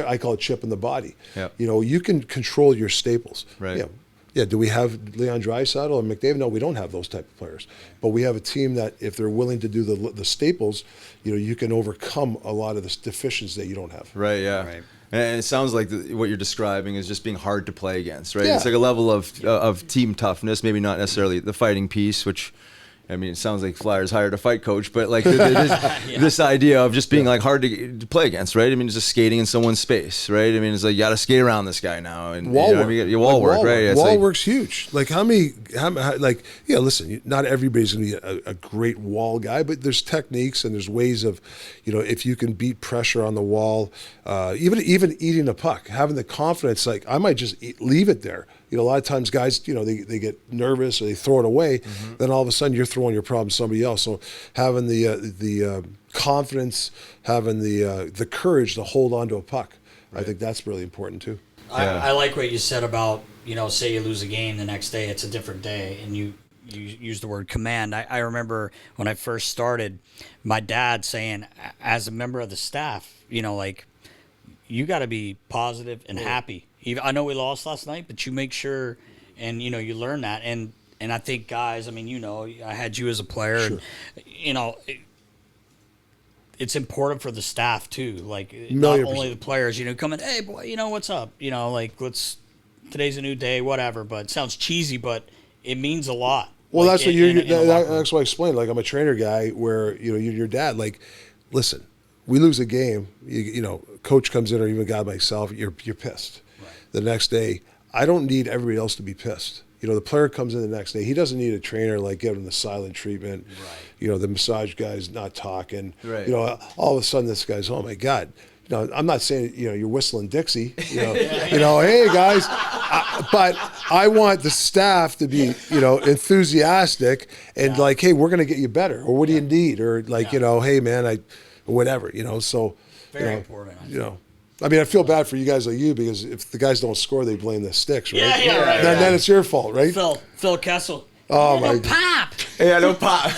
I call it chip in the body. Yep. You can control your staples. Right. Yeah. Do we have Leon Draisaitl and McDavid? No, we don't have those type of players. But we have a team that if they're willing to do the staples, you can overcome a lot of the deficiencies that you don't have. Right, yeah. Right. And it sounds like what you're describing is just being hard to play against, right? Yeah. It's like a level of team toughness, maybe not necessarily the fighting piece, which... it sounds like Flyers hired a fight coach, but this idea of just being hard to play against, right? It's just skating in someone's space, right? It's like you got to skate around this guy now, and wall work, wall work, right? Wall work's huge. Listen, not everybody's gonna be a great wall guy, but there's techniques and there's ways of, if you can beat pressure on the wall, even eating a puck, having the confidence, I might just leave it there. A lot of times guys, they get nervous or they throw it away. Mm-hmm. Then all of a sudden you're throwing your problem to somebody else. So having the confidence, having the courage to hold on to a puck, I think that's really important too. I like what you said about, say you lose a game the next day, it's a different day, and you use the word command. I remember when I first started, my dad saying, as a member of the staff, you got to be positive and happy. I know we lost last night, but you make sure, and you learn that, and I think guys, I had you as a player, sure. And it's important for the staff too, not only the players, come in, hey boy, what's up, today's a new day, whatever. But it sounds cheesy, but it means a lot. Well, that's what I explained. I'm a trainer guy, where your dad, listen, we lose a game, coach comes in, or even a guy like myself, you're pissed. The next day, I don't need everybody else to be pissed. The player comes in the next day. He doesn't need a trainer give him the silent treatment. Right. The massage guy's not talking. Right. All of a sudden this guy's, oh my God. I'm not saying you're whistling Dixie. Hey guys, but I want the staff to be enthusiastic and hey, we're gonna get you better, or what do you need, or hey man, whatever. So very important. I feel bad for you guys like you, because if the guys don't score, they blame the sticks, right? Right. Then it's your fault, right? Phil Kessel. Oh my God. Pop. Yeah, no pop.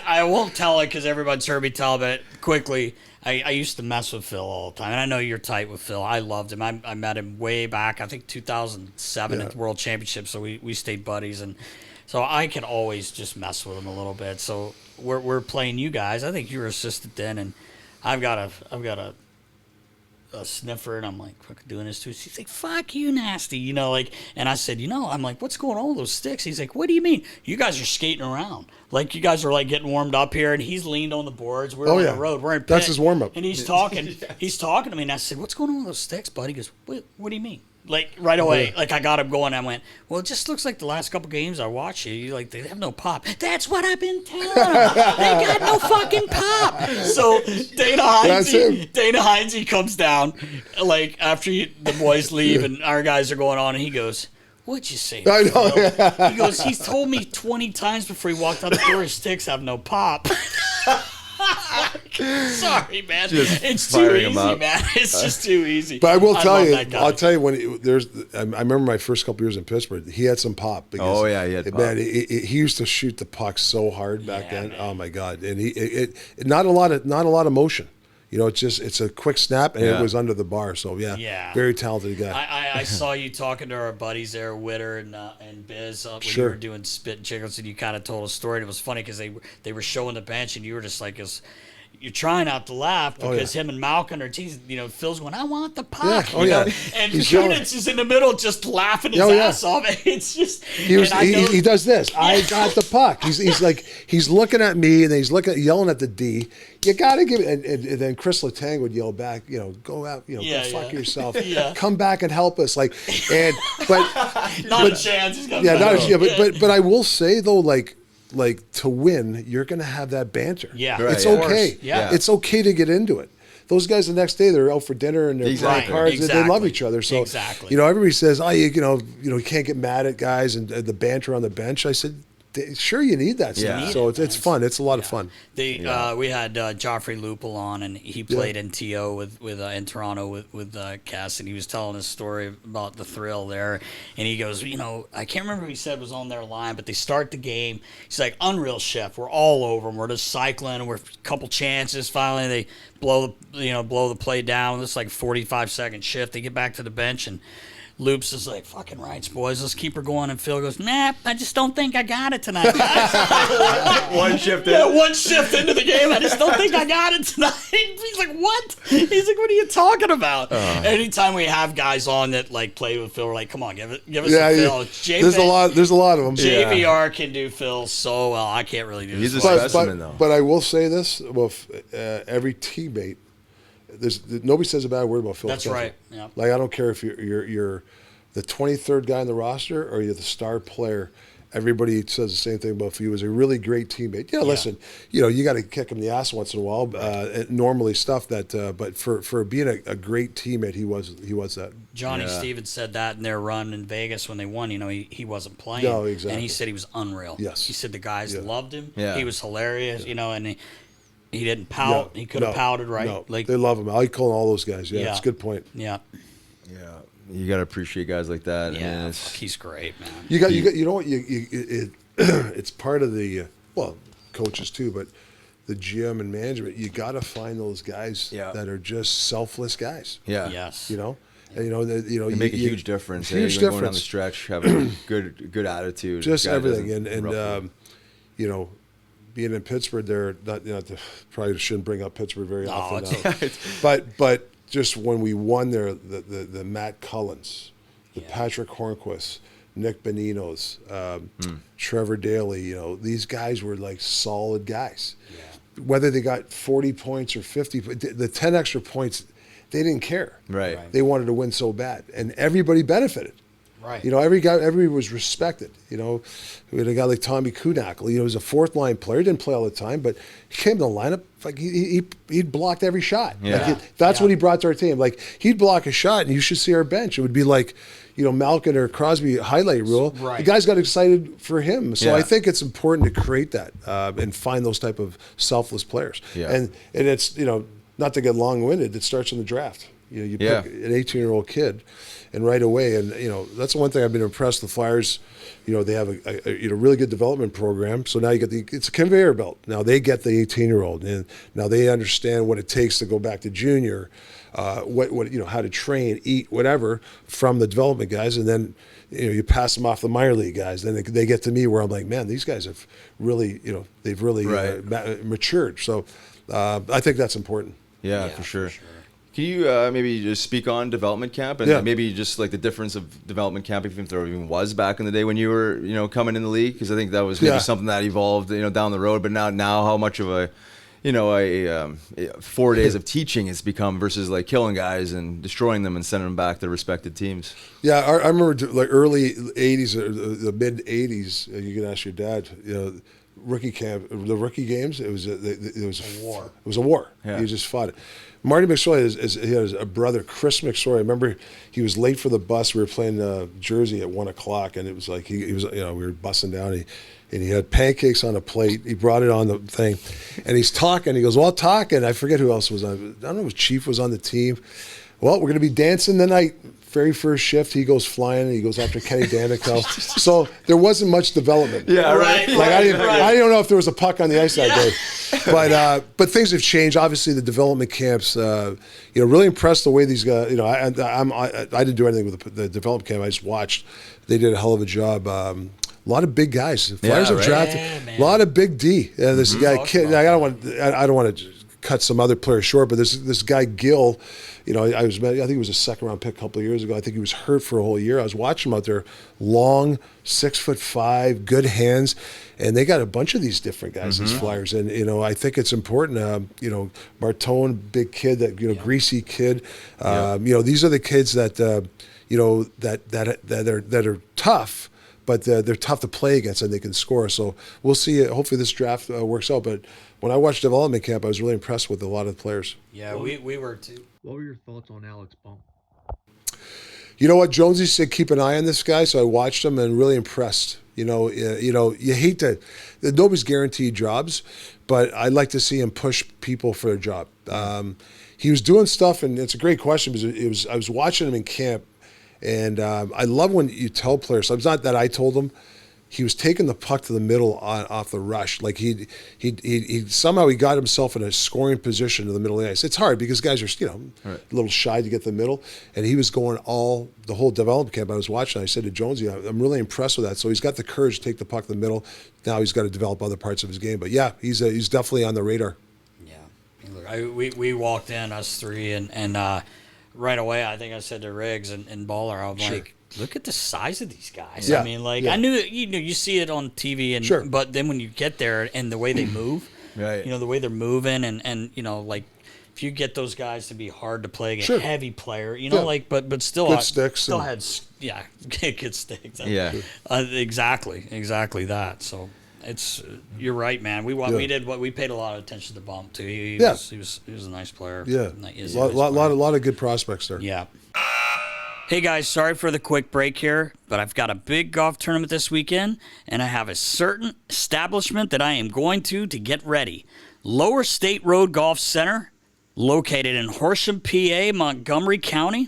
I won't tell it because everyone's heard me tell, but quickly, I used to mess with Phil all the time, and I know you're tight with Phil. I loved him. I met him way back, I think 2007 at the World Championship, so we stayed buddies, and So I can always just mess with him a little bit. So we're playing you guys. I think you were assistant then, and I've got a sniffer, and I'm like fucking doing this too. He's like, "Fuck you, nasty," and I said, I'm like, "What's going on with those sticks?" He's like, "What do you mean? You guys are skating around. Like you guys are like getting warmed up here," and he's leaned on the boards. We're on the road. We're in pit, that's his warm up. And he's talking. He's talking to me, and I said, "What's going on with those sticks, buddy?" He goes, What do you mean?" Like right away, like I got him going. I went, "Well, it just looks like the last couple games I watched you like they have no pop." That's what I've been telling them. They got no fucking pop. So Dana Heinze comes down like after the boys leave and our guys are going on, and he goes, "What'd you say?" I know. He goes, "He's told me 20 times before he walked out the door his sticks have no pop." Sorry, man. It's too easy, man. It's just too easy. But I will tell you, I'll tell you I remember my first couple years in Pittsburgh. He had some pop. Because, he had pop. Man, he used to shoot the puck so hard back then. Man. Oh my God! And not a lot of motion. It's a quick snap, and it was under the bar. So very talented guy. I saw you talking to our buddies there, Witter and Biz, when you were doing Spit and Chickles, and you kind of told a story. And it was funny because they were showing the bench, and you were just like, you're trying not to laugh because him and Malkin are teasing. Phil's going, "I want the puck." And Kunitz is in the middle just laughing his ass off. It's just he does this. "I got the puck." He's looking at me, and he's yelling at the D. You got to give it. And then Chris Letang would yell back, "Go out, go fuck yourself. Come back and help us." But not a chance. He's gonna but I will say though, like to win, you're going to have that banter. Yeah, it's okay. Yeah, it's okay to get into it. Those guys the next day they're out for dinner and they're playing cards and they love each other. So everybody says, "Oh, you can't get mad at guys and the banter on the bench." I said, sure, you need that stuff. So it's fun. It's a lot of fun. We had Joffrey Lupul on, and he played in TO in Toronto with Cass, and he was telling his story about the thrill there. And he goes, I can't remember who he said was on their line, but they start the game. He's like, "Unreal shift. We're all over them. We're just cycling, and we're a couple chances. Finally, they blow the play down. It's like 45-second shift. They get back to the bench and." Loops is like, "Fucking rights, boys. Let's keep her going." And Phil goes, "Nah, I just don't think I got it tonight." One shift in. Yeah, one shift into the game. "I just don't think I got it tonight." He's like, "What?" He's like, "What are you talking about?" Anytime we have guys on that like play with Phil, we're like, "Come on, give us a Phil." There's a lot of them. JVR can do Phil so well. I can't really do He's this. a specimen, though. But I will say this: every teammate. Nobody says a bad word about Phil. That's right. Yeah. Like I don't care if you're the 23rd guy on the roster or you're the star player. Everybody says the same thing about you. As a really great teammate. Listen, you got to kick him in the ass once in a while. Normally stuff that, but for being a great teammate, he was that. Johnny Stevens said that in their run in Vegas when they won. He wasn't playing. No, exactly. And he said he was unreal. Yes. He said the guys loved him. Yeah. He was hilarious. And he didn't pout. He could have pouted, right? No, they love him. I call all those guys. Yeah, it's a good point. Yeah. Yeah. You got to appreciate guys like that. Yeah, he's great, man. You know what? It's part of the coaches too, but the GM and management. You got to find those guys that are just selfless guys. Yeah. Yes. And they make a huge difference. Huge difference. Going down the stretch, having a good attitude. Just everything, and being in Pittsburgh, probably shouldn't bring up Pittsburgh very often. But just when we won there, the Matt Cullens, the Patrick Hornquist, Nick Beninos, Trevor Daly, these guys were like solid guys. Yeah. Whether they got 40 points or 50, the 10 extra points, they didn't care. Right. They wanted to win so bad, and everybody benefited. Right. Everybody was respected. We had a guy like Tommy Kunak. He was a fourth line player. He didn't play all the time, but he came to the lineup like he blocked every shot. Yeah. That's what he brought to our team. Like he'd block a shot, and you should see our bench. It would be like, Malkin or Crosby highlight reel. Right. The guys got excited for him. So I think it's important to create that and find those type of selfless players. Yeah. And it's not to get long-winded. It starts in the draft. You pick an 18-year-old kid. And right away, and that's the one thing I've been impressed with the Flyers. They have a really good development program. So now you get it's a conveyor belt. Now they get the 18-year-old, and now they understand what it takes to go back to junior, what how to train, eat, whatever from the development guys, and then you pass them off the minor league guys. Then they get to me where I'm like, man, these guys have really, they've really matured. So I think that's important. Yeah, for sure. Can you maybe just speak on development camp and maybe just like the difference of development camp, if there even was back in the day when you were, coming in the league? Because I think that was maybe something that evolved, down the road. But now how much of a 4 days of teaching has become versus like killing guys and destroying them and sending them back to respected teams? Yeah, I remember like early '80s, or the mid '80s. You can ask your dad. Rookie camp, the rookie games. It was a war. It was a war. Yeah. You just fought it. Marty McSorley, he has a brother, Chris McSorley. I remember he was late for the bus. We were playing Jersey at 1:00, and it was like he was, we were bussing down. And he had pancakes on a plate. He brought it on the thing, and he's talking. He goes, "Well, talking." I forget who else was on. I don't know if Chief was on the team. Well, we're going to be dancing tonight. Very first shift, he goes flying, and he goes after Kenny Danico. So there wasn't much development. Yeah, right. Like I didn't know if there was a puck on the ice that day. But things have changed. Obviously, the development camps. Really impressed the way these guys. I didn't do anything with the development camp. I just watched. They did a hell of a job. A lot of big guys. The Flyers have drafted a lot of big D. This guy, kid. I don't want to cut some other players short, but this guy Gill. I think he was a second round pick a couple of years ago. I think he was hurt for a whole year. I was watching him out there, long, 6'5", good hands, and they got a bunch of these different guys, these Flyers. And I think it's important. Martone, big kid, greasy kid. These are the kids that that are tough. But they're tough to play against, and they can score. So we'll see. Hopefully this draft works out. But when I watched development camp, I was really impressed with a lot of the players. Yeah, we were too. What were your thoughts on Alex Bump? You know what? Jonesy said keep an eye on this guy, so I watched him and really impressed. You hate to. Nobody's guaranteed jobs, but I'd like to see him push people for a job. He was doing stuff, and it's a great question because I was watching him in camp. And I love when you tell players. So it's not that I told him. He was taking the puck to the middle off the rush. Like he somehow he got himself in a scoring position in the middle of the ice. It's hard because guys are a little shy to get to the middle. And he was going the whole development camp I was watching. I said to Jonesy, I'm really impressed with that. So he's got the courage to take the puck to the middle. Now he's got to develop other parts of his game. But yeah, he's definitely on the radar. Yeah, we walked in, us three, and right away, I think I said to Riggs and Baller, I'm like, look at the size of these guys. Yeah. I mean, I knew you see it on TV, but then when you get there and the way they move, right? The way they're moving, and if you get those guys to be hard to play against, heavy player, but still good sticks, still had good sticks. Yeah, exactly that. So. You're right, man. We did what we paid a lot of attention to Bump too. He was a nice player. Yeah, a lot of good prospects there. Yeah. Hey guys, sorry for the quick break here, but I've got a big golf tournament this weekend, and I have a certain establishment that I am going to get ready. Lower State Road Golf Center, located in Horsham, PA, Montgomery County.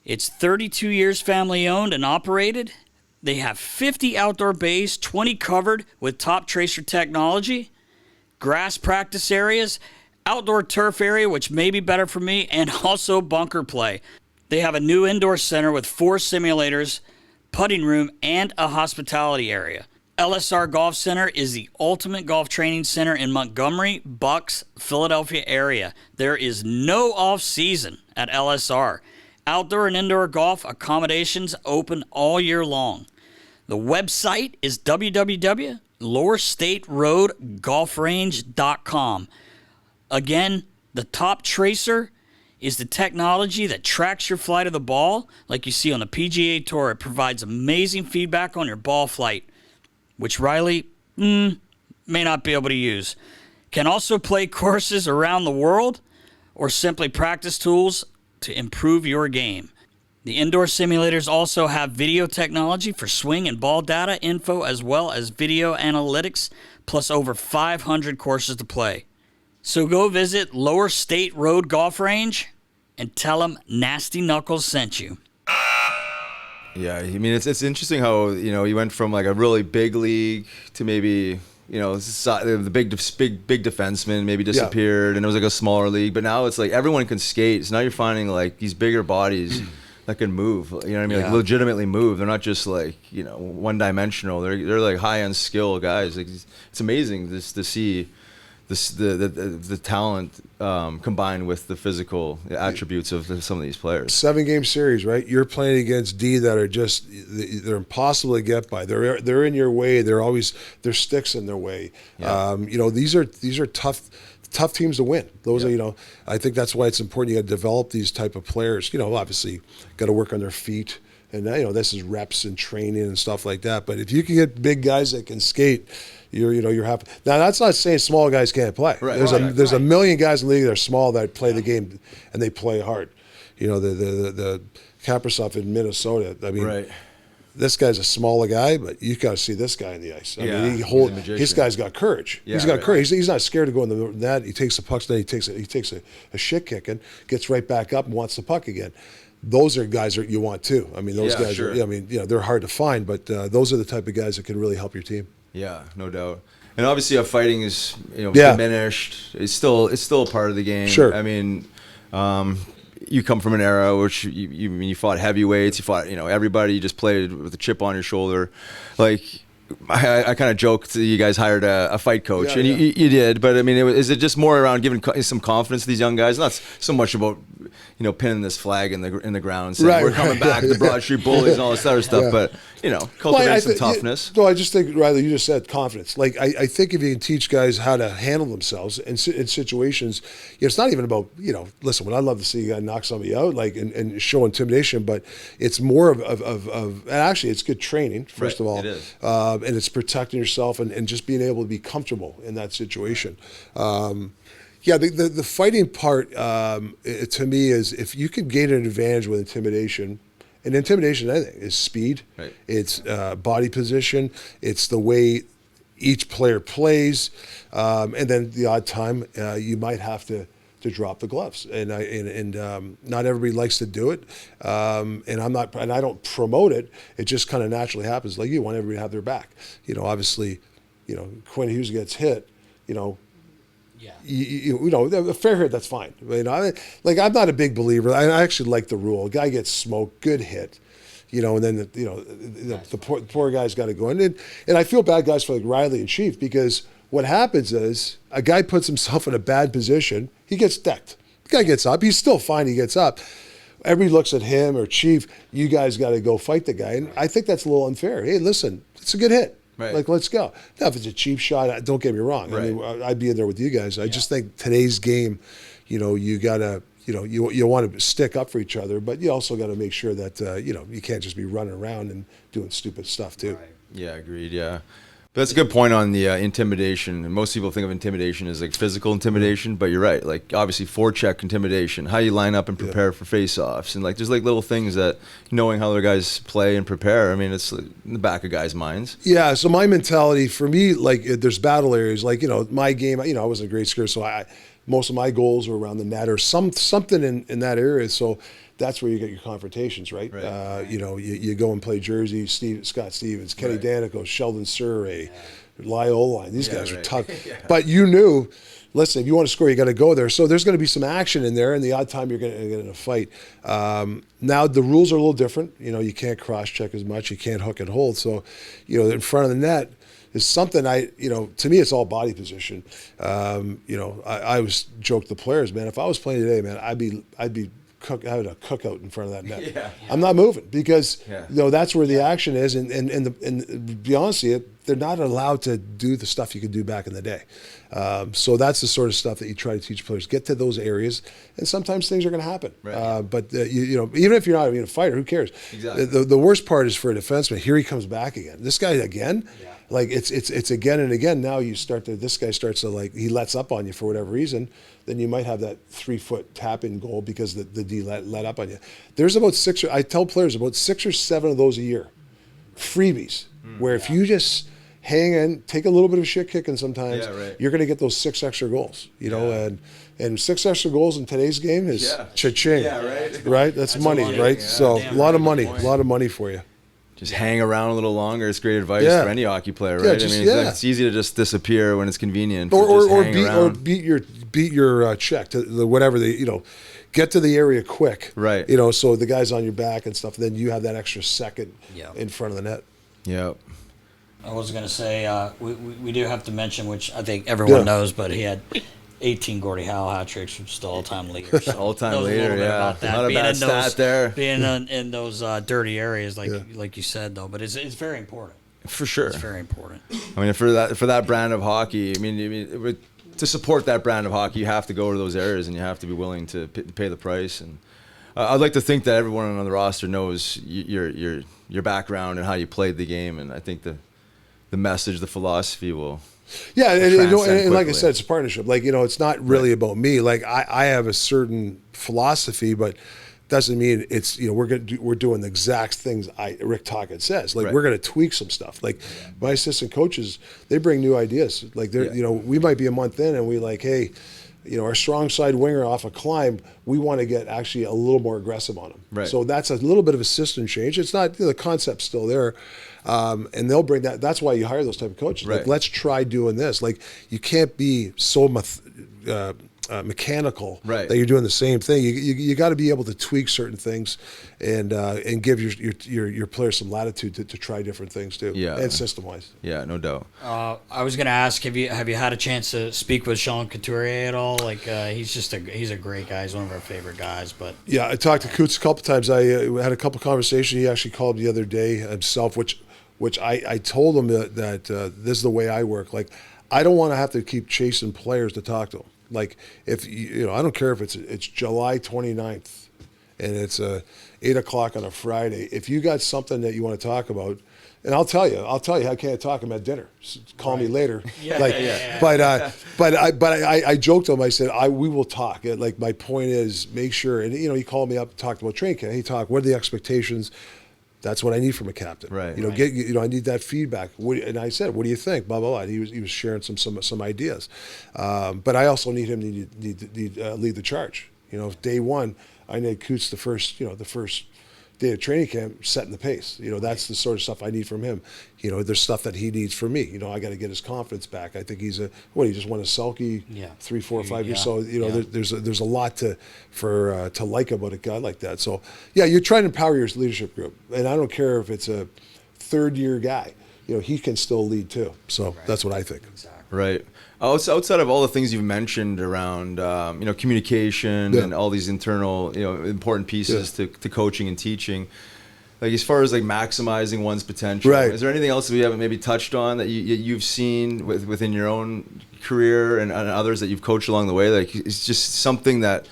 It's 32 years family owned and operated. They have 50 outdoor bays, 20 covered with top tracer technology, grass practice areas, outdoor turf area, which may be better for me, and also bunker play. They have a new indoor center with 4 simulators, putting room, and a hospitality area. LSR Golf Center is the ultimate golf training center in Montgomery, Bucks, Philadelphia area. There is no off-season at LSR. Outdoor and indoor golf accommodations open all year long. The website is www.lowerstateroadgolfrange.com. Again, the top tracer is the technology that tracks your flight of the ball. Like you see on the PGA Tour, it provides amazing feedback on your ball flight, which Riley may not be able to use. Can also play courses around the world or simply practice tools to improve your game. The indoor simulators also have video technology for swing and ball data info, as well as video analytics, plus over 500 courses to play. So go visit Lower State Road Golf Range and tell them Nasty Knuckles sent you. Yeah, I mean, it's interesting how, you went from like a really big league to maybe, the big defenseman maybe disappeared, and it was like a smaller league. But now it's like everyone can skate. So now you're finding like these bigger bodies that can move. You know what I mean? Yeah. Like legitimately move. They're not just like, you know, one-dimensional. They're like high-end skill guys. Like, it's amazing to see the talent combined with the physical attributes of some of these players. 7-game series, right? You're playing against D that are just they're impossible to get by. They're in your way. There's sticks in their way. Yeah. You know, these are tough teams to win. Those are, you know, I think that's why it's important. You got to develop these type of players. You know, obviously got to work on their feet, and you know, this is reps and training and stuff like that. But if you can get big guys that can skate, you're happy. Now that's not saying small guys can't play. Right. There's a million guys in the league that are small that play the game and they play hard. You know, the Kaprizov in Minnesota. I mean, this guy's a smaller guy, but you got to see this guy in the ice. I mean, this guy's got courage. Yeah, he's got courage. He's not scared to go in the net. He takes the pucks, then he takes a shit kicking, gets right back up and wants the puck again. Those are guys that you want too. I mean, those guys are. I mean, you know, they're hard to find, but those are the type of guys that can really help your team. Yeah, no doubt. And obviously, fighting is diminished. It's still a part of the game. Sure. I mean, you come from an era which you fought heavyweights. You fought everybody. You just played with a chip on your shoulder. Like I kind of joked that you guys hired a fight coach, and you did. But I mean, is it just more around giving some confidence to these young guys? Not so much about pinning this flag in the ground and saying we're coming back, the Broad Street Bullies and all this other stuff. But cultivate some toughness. No, I just think, Riley, you just said confidence. Like I think if you can teach guys how to handle themselves in situations, it's not even about listen. When I love to see a guy knock somebody out, like and show intimidation, but it's more of and actually it's good training first of all. It is. And it's protecting yourself and just being able to be comfortable in that situation. The fighting part to me is if you can gain an advantage with intimidation, and intimidation, anything, is speed, it's body position, it's the way each player plays, and then the odd time you might have to drop the gloves, and not everybody likes to do it, and I don't promote it. It just kind of naturally happens. Like you want everybody to have their back. Obviously, Quinn Hughes gets hit. A fair hit, that's fine. I'm not a big believer. I actually like the rule. A guy gets smoked, good hit. And then the poor guy's got to go in, and I feel bad guys for like Riley and Chief because. What happens is a guy puts himself in a bad position. He gets decked. The guy gets up. He's still fine. He gets up. Everybody looks at him or Chief. You guys got to go fight the guy. And I think that's a little unfair. Hey, listen, it's a good hit. Right. Like, let's go. Now, if it's a cheap shot, don't get me wrong. Right. I mean, I'd be in there with you guys. I just think today's game, you got to, you want to stick up for each other, but you also got to make sure that, you can't just be running around and doing stupid stuff too. Right. Yeah, agreed. Yeah. But that's a good point on the intimidation. And most people think of intimidation as like physical intimidation, but you're right. Like obviously forecheck intimidation, how you line up and prepare for face-offs, and like there's like little things that knowing how other guys play and prepare. I mean, it's in the back of guys' minds. Yeah. So my mentality for me, like there's battle areas. Like my game. I wasn't a great skater, so most of my goals were around the net or something in that area. So. That's where you get your confrontations, right? You go and play Jersey, Scott Stevens, Kenny Danico, Sheldon Surrey, Lyle Oline. These guys are tough. But you knew, listen, if you want to score, you got to go there. So there's going to be some action in there, and the odd time you're going to get in a fight. Now the rules are a little different. You can't cross-check as much. You can't hook and hold. So, in front of the net is something to me it's all body position. I always joke the players, man. If I was playing today, man, I'd be having a cookout in front of that net. Yeah. I'm not moving because that's where the action is, and to be honest with you, they're not allowed to do the stuff you could do back in the day. So that's the sort of stuff that you try to teach players. Get to those areas, and sometimes things are going to happen. Right. But even if you're not even a fighter, who cares? Exactly. The worst part is for a defenseman. Here he comes back again. This guy again. Yeah. Like it's again and again. Now this guy starts to he lets up on you for whatever reason. Then you might have that 3-foot tap in goal because the D let up on you. There's about I tell players about 6 or 7 of those a year, freebies, where if you just hang in, take a little bit of shit kicking sometimes, you're going to get those 6 extra goals. And 6 extra goals in today's game is cha-ching. Yeah, right. That's money, right? Yeah. So a lot of money for you. Just hang around a little longer. It's great advice for any hockey player, right? It's easy to just disappear when it's convenient. Or beat your check to whatever get to the area quick. Right. You know, so the guy's on your back and stuff. Then you have that extra second Yeah. in front of the net. Yeah. I was going to say, we do have to mention, which I think everyone knows, but he had 18 Gordie Howe hat tricks, which is the all-time leader. So All-time knows a leader, little bit yeah. about that. Not a Being bad in stat those, there. Being in those dirty areas, like you said, though. But it's very important. For sure. It's very important. I mean, for that brand of hockey, to support that brand of hockey, you have to go to those areas and you have to be willing to pay the price. And I'd like to think that everyone on the roster knows your background and how you played the game. And I think the message, the philosophy will. Yeah, and like I quickly. said, it's a partnership. Like, you know, it's not really about me. Like, I have a certain philosophy, but doesn't mean it's, you know, we're doing the exact things Rick Tocchet says. Like, we're going to tweak some stuff. Like, my assistant coaches, they bring new ideas. Like, they're, you know, we might be a month in and we like, hey, you know, our strong side winger off a climb, we want to get actually a little more aggressive on him. Right. So that's a little bit of a system change. It's not, you know, the concept's still there. And they'll bring that. That's why you hire those type of coaches. Right. Like, let's try doing this. Like, you can't be so mechanical that you're doing the same thing. You got to be able to tweak certain things and give your players some latitude to try different things too. Yeah. And system wise. Yeah, no doubt. I was going to ask, have you had a chance to speak with Sean Couturier at all? Like, he's a great guy. He's one of our favorite guys. But yeah, I talked to Coots a couple times. I had a couple conversations. He actually called me the other day himself, which I told him that this is the way I work. Like, I don't want to have to keep chasing players to talk to them. Like, if you know, I don't care if it's July 29th and it's 8 o'clock on a Friday. If you got something that you want to talk about, and I'll tell you, I can't talk. I'm at dinner. Call me later. But I joked to him. I said, we will talk. Like, my point is, make sure. And you know, he called me up, talked about training camp. He talked. What are the expectations? That's what I need from a captain. Right. You know, I need that feedback. And I said, what do you think? Blah, blah, blah. And he was sharing some ideas. But I also need him to lead the charge. You know, day one, I need Coots the first day of training camp, setting the pace. You know, that's the sort of stuff I need from him. You know, there's stuff that he needs from me. You know, I got to get his confidence back. I think he just won a sulky 3, 4, 5 years. So, you know, there's a lot to like about a guy like that. So, yeah, you're trying to empower your leadership group. And I don't care if it's a third-year guy. You know, he can still lead too. So that's what I think. exactly. Right. Outside of all the things you've mentioned around, you know, communication and all these internal, you know, important pieces to coaching and teaching, like as far as like maximizing one's potential, is there anything else that we haven't maybe touched on that you've seen within your own career and others that you've coached along the way? Like, it's just something that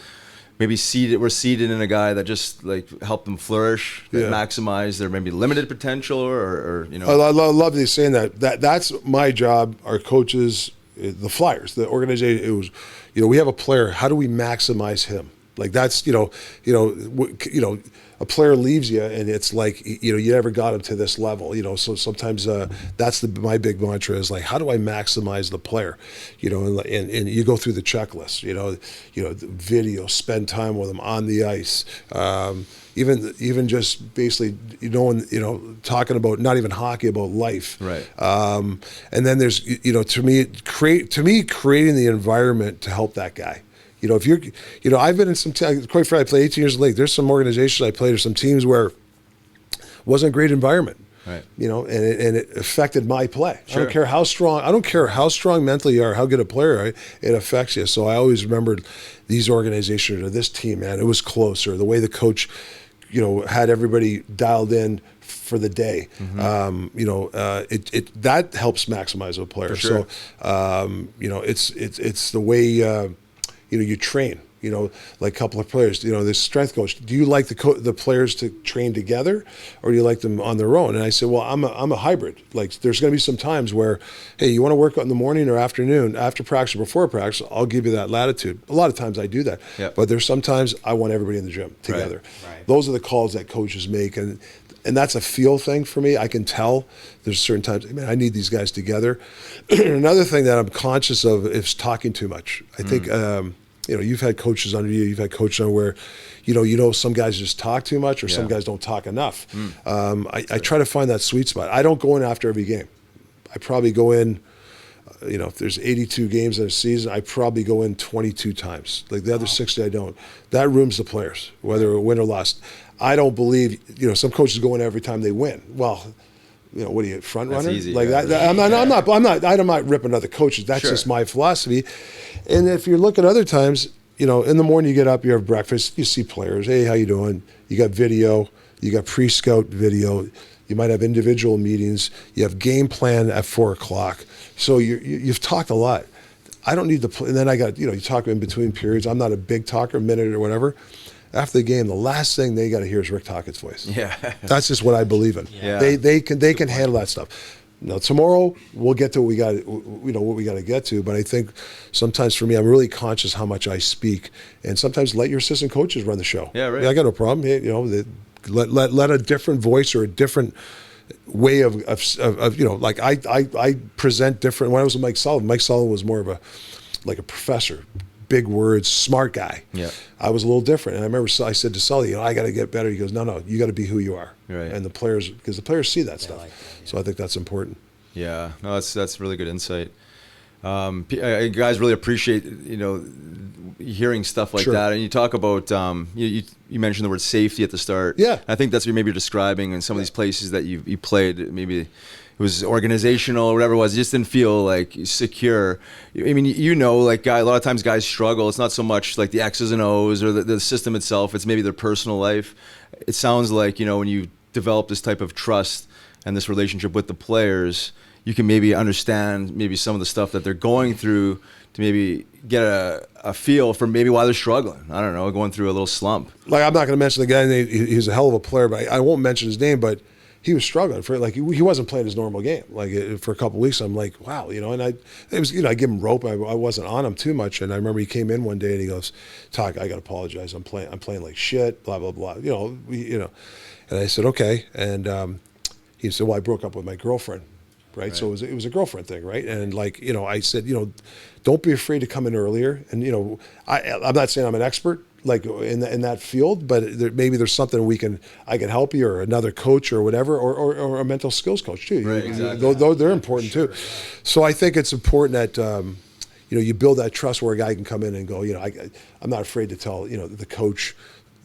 maybe we're seeded in a guy that just like helped them flourish, that maximize their maybe limited potential or you know. I love you saying that. That's my job. Our coaches, the Flyers, the organization. It was, you know, we have a player. How do we maximize him? Like, that's, you know, a player leaves you and it's like, you know, you never got him to this level, you know. So sometimes that's my big mantra is like, how do I maximize the player, you know, and you go through the checklist, you know, the video, spend time with them on the ice, even just basically, you know, talking about not even hockey, about life, right? And then there's, you know, to me creating the environment to help that guy. You know, if you're, you know, I've been in some, quite frankly, I played 18 years in the league. There's some organizations I played or some teams where it wasn't a great environment. Right. You know, and it affected my play. Sure. I don't care how strong mentally you are, how good a player are, it affects you. So I always remembered these organizations or this team, man, it was close, or the way the coach, you know, had everybody dialed in for the day. You know, that helps maximize a player. Sure. So, you know, it's the way, you know, you train, you know, like a couple of players, you know, the strength coach, do you like the players to train together or do you like them on their own? And I said, well, I'm a hybrid. Like, there's going to be some times where, hey, you want to work out in the morning or afternoon, after practice or before practice, I'll give you that latitude. A lot of times I do that. Yep. But there's sometimes I want everybody in the gym together. Right. Those are the calls that coaches make. And that's a feel thing for me. I can tell there's certain times, man, I need these guys together. Another thing that I'm conscious of is talking too much. I think, you know, you've had coaches under you, you've had coaches on where, you know, some guys just talk too much or some guys don't talk enough. I try to find that sweet spot. I don't go in after every game. I probably go in if there's 82 games in a season, I probably go in 22 times. Like the other 60, I don't. That room's the players, whether we win or lost. I don't believe, some coaches go in every time they win. Well, what are you, front runner? Easy, like yeah. that. I'm not ripping other coaches. That's Sure. just my philosophy. And if you look at other times, in the morning you get up, you have breakfast, you see players. Hey, how you doing? You got video. You got pre-scout video. You might have individual meetings. You have game plan at 4:00. So you've talked a lot. I don't need to. And then I got, you talk in between periods. I'm not a big talker, minute or whatever. After the game, the last thing they got to hear is Rick Tocchett's voice. Yeah. That's just what I believe in. Yeah. They can handle that stuff. Now tomorrow we'll get to what we got to get to. But I think sometimes for me, I'm really conscious how much I speak, and sometimes let your assistant coaches run the show. Yeah, right. I got no problem. Hey, let a different voice or a different way of like I present different. When I was with Mike Sullivan was more of a professor, big words, smart guy. Yeah. I was a little different, and I remember I said to Sully, I got to get better. He goes, no, you got to be who you are. Right. And because the players see that stuff. like that, So I think that's important. Yeah, no, that's really good insight. Guys really appreciate hearing stuff like Sure. that, and you talk about you mentioned the word safety at the start. Yeah. I think that's what maybe you're describing in some of these places that you played. Maybe it was organizational or whatever it was. You just didn't feel like secure. I mean, like a lot of times guys struggle. It's not so much like the X's and O's or the system itself. It's maybe their personal life. It sounds like when you develop this type of trust and this relationship with the players, you can maybe understand maybe some of the stuff that they're going through to maybe get a feel for maybe why they're struggling. I don't know, going through a little slump. Like, I'm not going to mention the guy. He's a hell of a player, but I won't mention his name. But he was struggling for he wasn't playing his normal game. For a couple of weeks, I'm like, wow, and I give him rope. I wasn't on him too much, and I remember he came in one day and he goes, Tocc, I got to apologize. I'm playing like shit. Blah blah blah. And I said okay, and he said, well, I broke up with my girlfriend. Right. So it was a girlfriend thing, right? And I said, don't be afraid to come in earlier. And I'm not saying I'm an expert in that field, but maybe there's something I can help you, or another coach or whatever, or a mental skills coach too. Right, exactly. They're important too. So I think it's important that you build that trust where a guy can come in and go, I'm not afraid to tell the coach,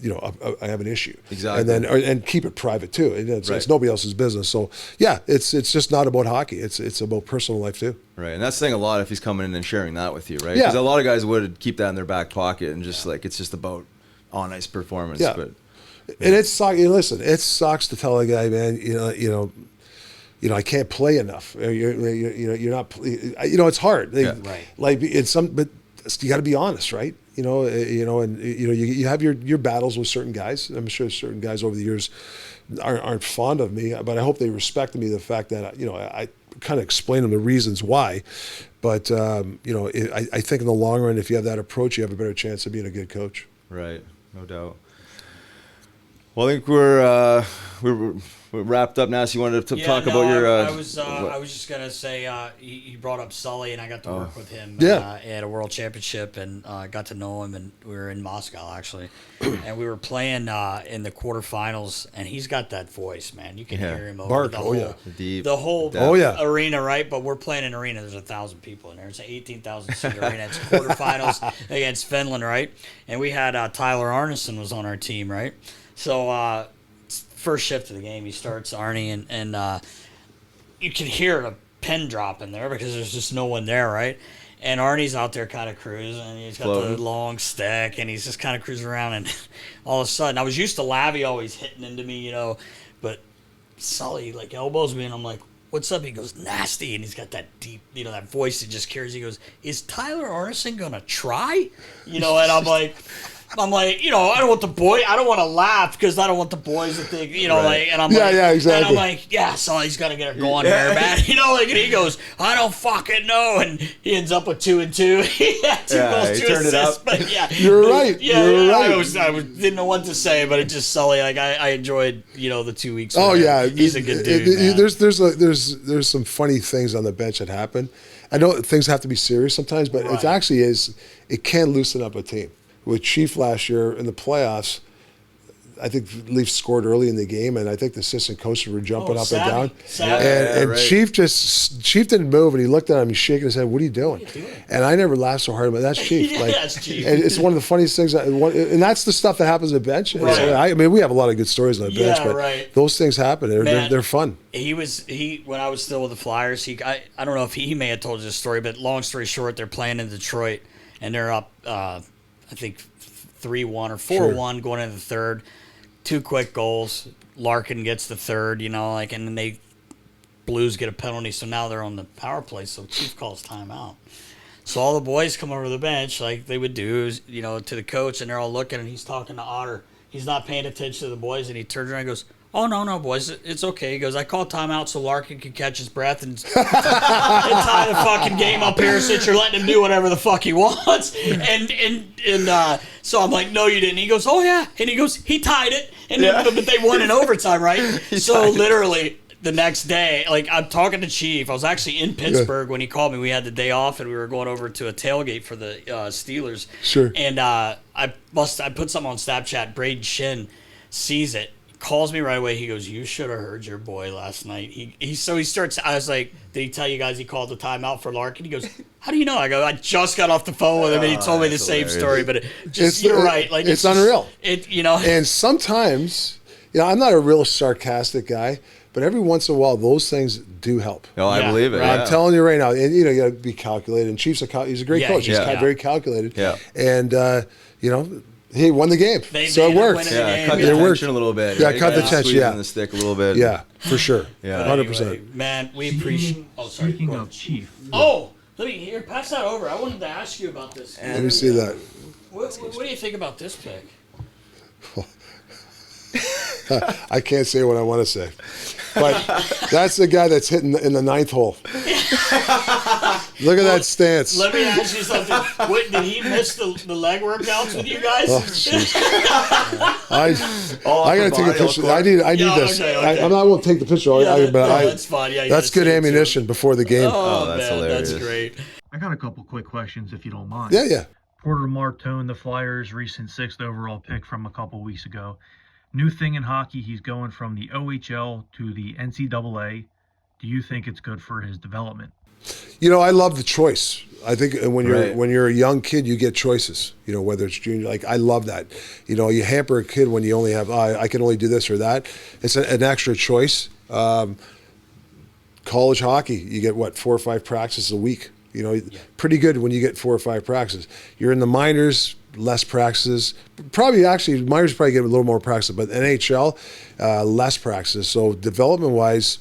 I have an issue. Exactly. And keep it private too. It's nobody else's business. So yeah, it's just not about hockey. It's about personal life too. Right, and that's saying a lot if he's coming in and sharing that with you, right? Yeah. Because a lot of guys would keep that in their back pocket and just it's just about on-ice performance. Yeah. But and it sucks. Listen, it sucks to tell a guy, man, I can't play enough. You're not. It's hard. Right. But you got to be honest, right? And you have your battles with certain guys. I'm sure certain guys over the years aren't fond of me, but I hope they respect me. The fact that I kind of explain them the reasons why. But I think in the long run, if you have that approach, you have a better chance of being a good coach. Right, no doubt. Well, I think we're wrapped up now. So you wanted to talk about your. I was just gonna say he brought up Sully, and I got to work with him. Yeah. At a World Championship, and got to know him, and we were in Moscow actually, and we were playing in the quarterfinals, and he's got that voice, man. You can hear him over Bark. the Oh, whole, yeah. Deep. the whole Oh, yeah. arena, right? But we're playing an arena. There's 1,000 people in there. It's an 18,000 seat arena. It's quarterfinals against Finland, right? And we had Tyler Arneson was on our team, right? So first shift of the game, he starts Arnie, and you can hear a pin drop in there because there's just no one there, right? And Arnie's out there kind of cruising, and he's got the long stick, and he's just kind of cruising around, and all of a sudden, I was used to Lavi always hitting into me, but Sully elbows me, and I'm like, what's up? He goes, nasty, and he's got that deep, that voice that just carries. He goes, is Tyler Arneson gonna try? And I'm like, I don't want I don't want to laugh because I don't want the boys to think, Right. and I'm exactly. And I'm like, Sully's got to get her going here, man. And he goes, I don't fucking know. And he ends up with 2 and 2. He had 2 goals, 2 turned it assists. up. But yeah. You're right. You're right. I didn't know what to say, but it just Sully, I enjoyed, the 2 weeks. Oh yeah, He's a good dude, man. There's some funny things on the bench that happen. I know things have to be serious sometimes, but it actually it can loosen up a team. With Chief last year in the playoffs, I think the Leafs scored early in the game, and I think the assistant coaches were jumping up savvy, and down. savvy. And right. Chief didn't move, and he looked at him, he's shaking his head. What are you doing? And I never laughed so hard, but that's Chief. Yeah, that's Chief. And it's one of the funniest things, and that's the stuff that happens at the bench. Right. So, I mean, we have a lot of good stories on the bench, but right. those things happen. They're fun. He when I was still with the Flyers, I don't know if he may have told you this story, but long story short, they're playing in Detroit, and they're up, I think 3-1 or 4-1 going into the third. 2 quick goals. Larkin gets the third, and then they Blues get a penalty, so now they're on the power play. So Chief calls timeout. So all the boys come over to the bench like they would do, to the coach, and they're all looking, and he's talking to Otter. He's not paying attention to the boys, and he turns around and goes, "Oh, no, boys, it's okay." He goes, "I called timeout so Larkin can catch his breath and tie the fucking game up here since you're letting him do whatever the fuck he wants." And so I'm like, "No, you didn't." He goes, "Oh, yeah." And he goes, "He tied it." But they won in overtime, right? So literally the next day, like I'm talking to Chief. I was actually in Pittsburgh when he called me. We had the day off, and we were going over to a tailgate for the Steelers. Sure. And I put something on Snapchat. Braden Shin sees it. Calls me right away. He goes, "You should have heard your boy last night." He starts. I was like, "Did he tell you guys he called the timeout for Larkin?" He goes, "How do you know?" I go, "I just got off the phone with him, and he told me the same story." But you're right. Like it's unreal. And sometimes, I'm not a real sarcastic guy, but every once in a while, those things do help. No, I believe it. Right. I'm telling you right now, and you got to be calculated. And Chief's he's a great coach. He's very calculated. Yeah. And he won the game, so it worked. Cut the It worked. tension a little bit. Yeah, right? cut the Kinda tension. squeezing the stick a little bit. Yeah, for sure. Yeah. 100%. anyway, man, we appreciate. Oh, sorry. Speaking of Chief, Let me pass that over. I wanted to ask you about this. Let me see that. What do you think about this pick? I can't say what I want to say, but that's the guy that's hitting in the ninth hole. Look at that stance. Let me ask you something. Did he miss the leg workouts with you guys? Oh, jeez. I gotta take a picture. I need this. Okay. I won't take the picture. That's fine. Yeah, that's good ammunition before the game. Oh, that's man, hilarious. That's great. I got a couple quick questions if you don't mind. Yeah. Porter Martone, the Flyers' recent 6th overall pick from a couple weeks ago. New thing in hockey, he's going from the OHL to the NCAA. Do you think it's good for his development? I love the choice. I think when you're a young kid, you get choices. Whether it's junior, like I love that. You hamper a kid when you only have I can only do this or that. It's an extra choice. College hockey, you get 4 or 5 practices a week. Pretty good when you get 4 or 5 practices. You're in the minors, less practices. Minors probably get a little more practice, but NHL, less practices. So development-wise,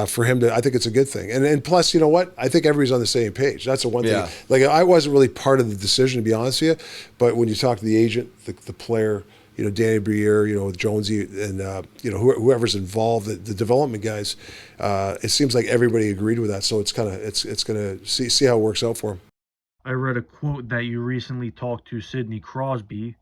for him I think it's a good thing. And plus, you know what? I think everybody's on the same page. That's the one thing. Like I wasn't really part of the decision, to be honest with you, but when you talk to the agent, the player, Danny Briere, Jonesy, and whoever's involved, the development guys, it seems like everybody agreed with that. So it's gonna see how it works out for him. I read a quote that you recently talked to Sidney Crosby,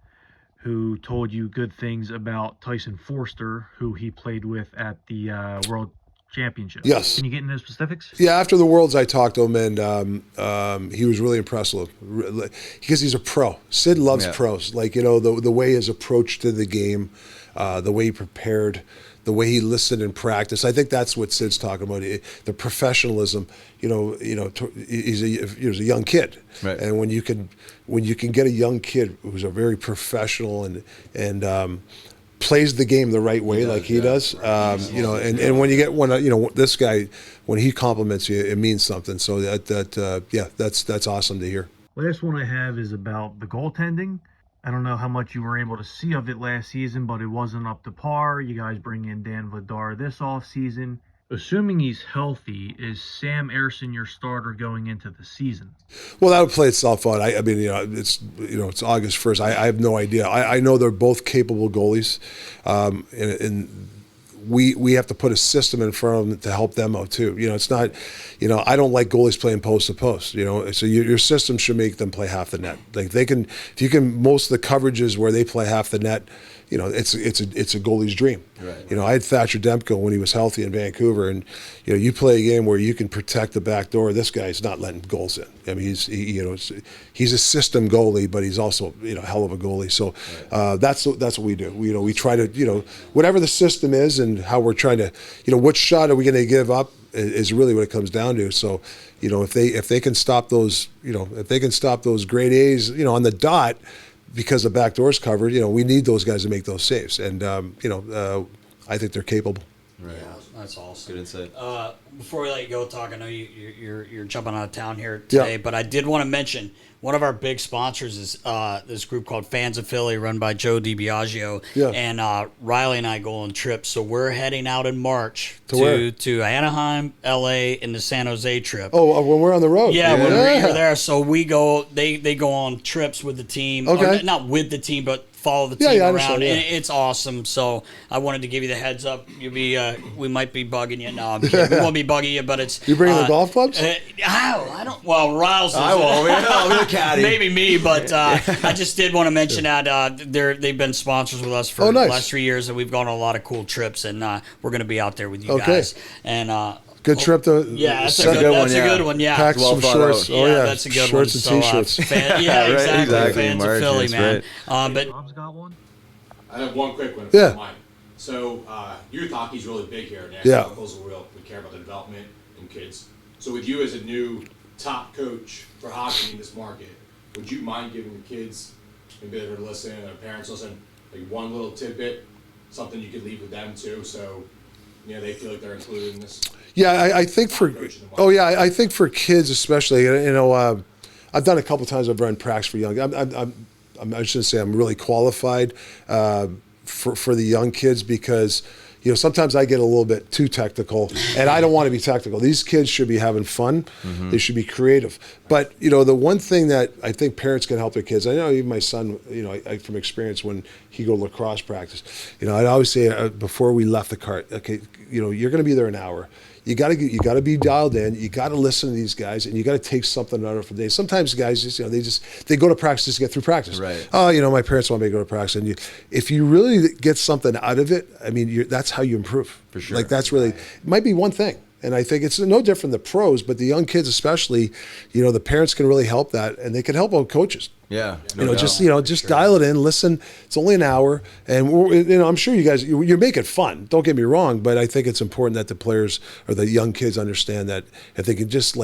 who told you good things about Tyson Foerster, who he played with at the World Championship. Yes. Can you get into specifics? Yeah, after the Worlds, I talked to him, and he was really impressed with him because he's a pro. Sid loves pros. Like, the way his approach to the game, the way he prepared, the way he listened and practiced. I think that's what Sid's talking about. The professionalism. He's a young kid, right. And when you can get a young kid who's a very professional and plays the game the right way, like he does, and when you get this guy, when he compliments you, it means something. So that's awesome to hear. Last one I have is about the goaltending. I don't know how much you were able to see of it last season, but it wasn't up to par. You guys bring in Dan Vladar this offseason. Assuming he's healthy, is Sam Ersson your starter going into the season? Well, that would play itself out. I mean, it's August 1st. I have no idea. I know they're both capable goalies, and we have to put a system in front of them to help them out too. It's not, I don't like goalies playing post to post. So your system should make them play half the net. Like if you can, most of the coverages where they play half the net, it's a goalie's dream. Right. I had Thatcher Demko when he was healthy in Vancouver, and you play a game where you can protect the back door. This guy's not letting goals in. I mean, he's a system goalie, but he's also a hell of a goalie. So that's what we do. We try to whatever the system is and how we're trying to which shot are we going to give up is really what it comes down to. So if they can stop those grade A's on the dot, because the back door's covered, we need those guys to make those saves, and I think they're capable. Right. Yeah, that's awesome. Good insight. Before we let you go, Tocc, I know you're jumping out of town here today, but I did want to mention one of our big sponsors is this group called Fans of Philly, run by Joe DiBiagio, and Riley and I go on trips. So we're heading out in March to Anaheim, LA, and the San Jose trip. Oh, when we're on the road. Yeah, when we're there. So we go. They go on trips with the team. Okay. Or not with the team, but follow the team around, and it's awesome. So I wanted to give you the heads up. You'll be, we might be bugging you. No, I'm kidding. We won't be bugging you, but it's. You bringing the golf clubs? I don't. Well, Riles. I won't. I'll be the caddy. Maybe me, but I just did want to mention that they've been sponsors with us for the last 3 years, and we've gone on a lot of cool trips, and we're going to be out there with you guys. And good trip to. Yeah, that's a good one. Yeah, pack some shorts. That's a good shorts one. And t-shirts. Exactly. Fans of Philly, man. But Bob's got one. I have one quick one. Yeah. Mine. So youth hockey's really big here. Yeah. We care about the development in kids. So with you as a new top coach for hockey in this market, would you mind giving the kids, maybe they're listening, or parents listen, like one little tidbit, something you could leave with them too, so they feel like they're included in this? Yeah, I think I think for kids especially, I've done a couple times. I've run pracs for young. I shouldn't say I'm really qualified for the young kids because sometimes I get a little bit too technical, and I don't want to be technical. These kids should be having fun. Mm-hmm. They should be creative. But the one thing that I think parents can help their kids. I know even my son. From experience when he go to lacrosse practice. I'd always say before we left the cart, okay, you're going to be there an hour. You got to be dialed in. You got to listen to these guys, and you got to take something out of the day. Sometimes guys they go to practice just to get through practice. Right. Oh, my parents want me to go to practice, and if you really get something out of it, I mean, that's how you improve. For sure. Like that's really it might be one thing. And I think it's no different than the pros, but the young kids especially, the parents can really help that, and they can help out coaches. Yeah, just dial it in, listen. It's only an hour, and I'm sure you guys you make it fun. Don't get me wrong, but I think it's important that the players or the young kids understand that if they can just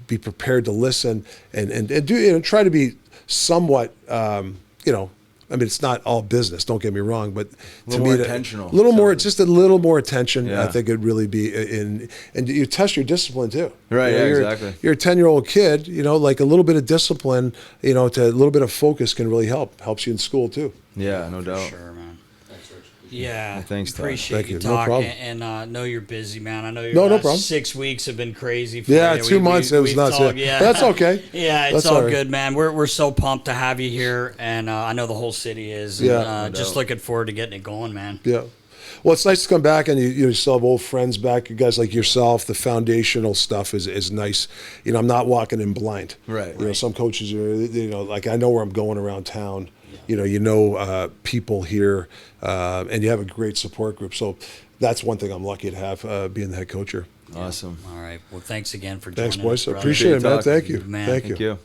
be prepared to listen and do try to be somewhat I mean, it's not all business. Don't get me wrong, but to me, intentional. Just a little more attention. Yeah. I think it'd really be and you test your discipline too. Right. Exactly. You're a 10-year-old kid. Like a little bit of discipline. To a little bit of focus can really help. Helps you in school too. Yeah, no doubt. For sure, man. Yeah, thanks, Tocc. Appreciate Thank you, you. Tocc, No problem. and know you're busy, man. I know your no last problem. 6 weeks have been crazy for you. 2 months it was nuts. Yeah. That's okay. Yeah, it's That's all all right. good, man. We're so pumped to have you here, and I know the whole city is. Yeah, and, just looking forward to getting it going, man. Yeah. Well, it's nice to come back and you still have old friends back. You guys like yourself, the foundational stuff is nice. I'm not walking in blind. Right. Some coaches are, like I know where I'm going around town. People here, and you have a great support group. So that's one thing I'm lucky to have being the head coach here. Awesome. All right. Well, thanks again for joining us. Thanks, boys. Appreciate it, man. Thank you. Man. Thank Thank you. you.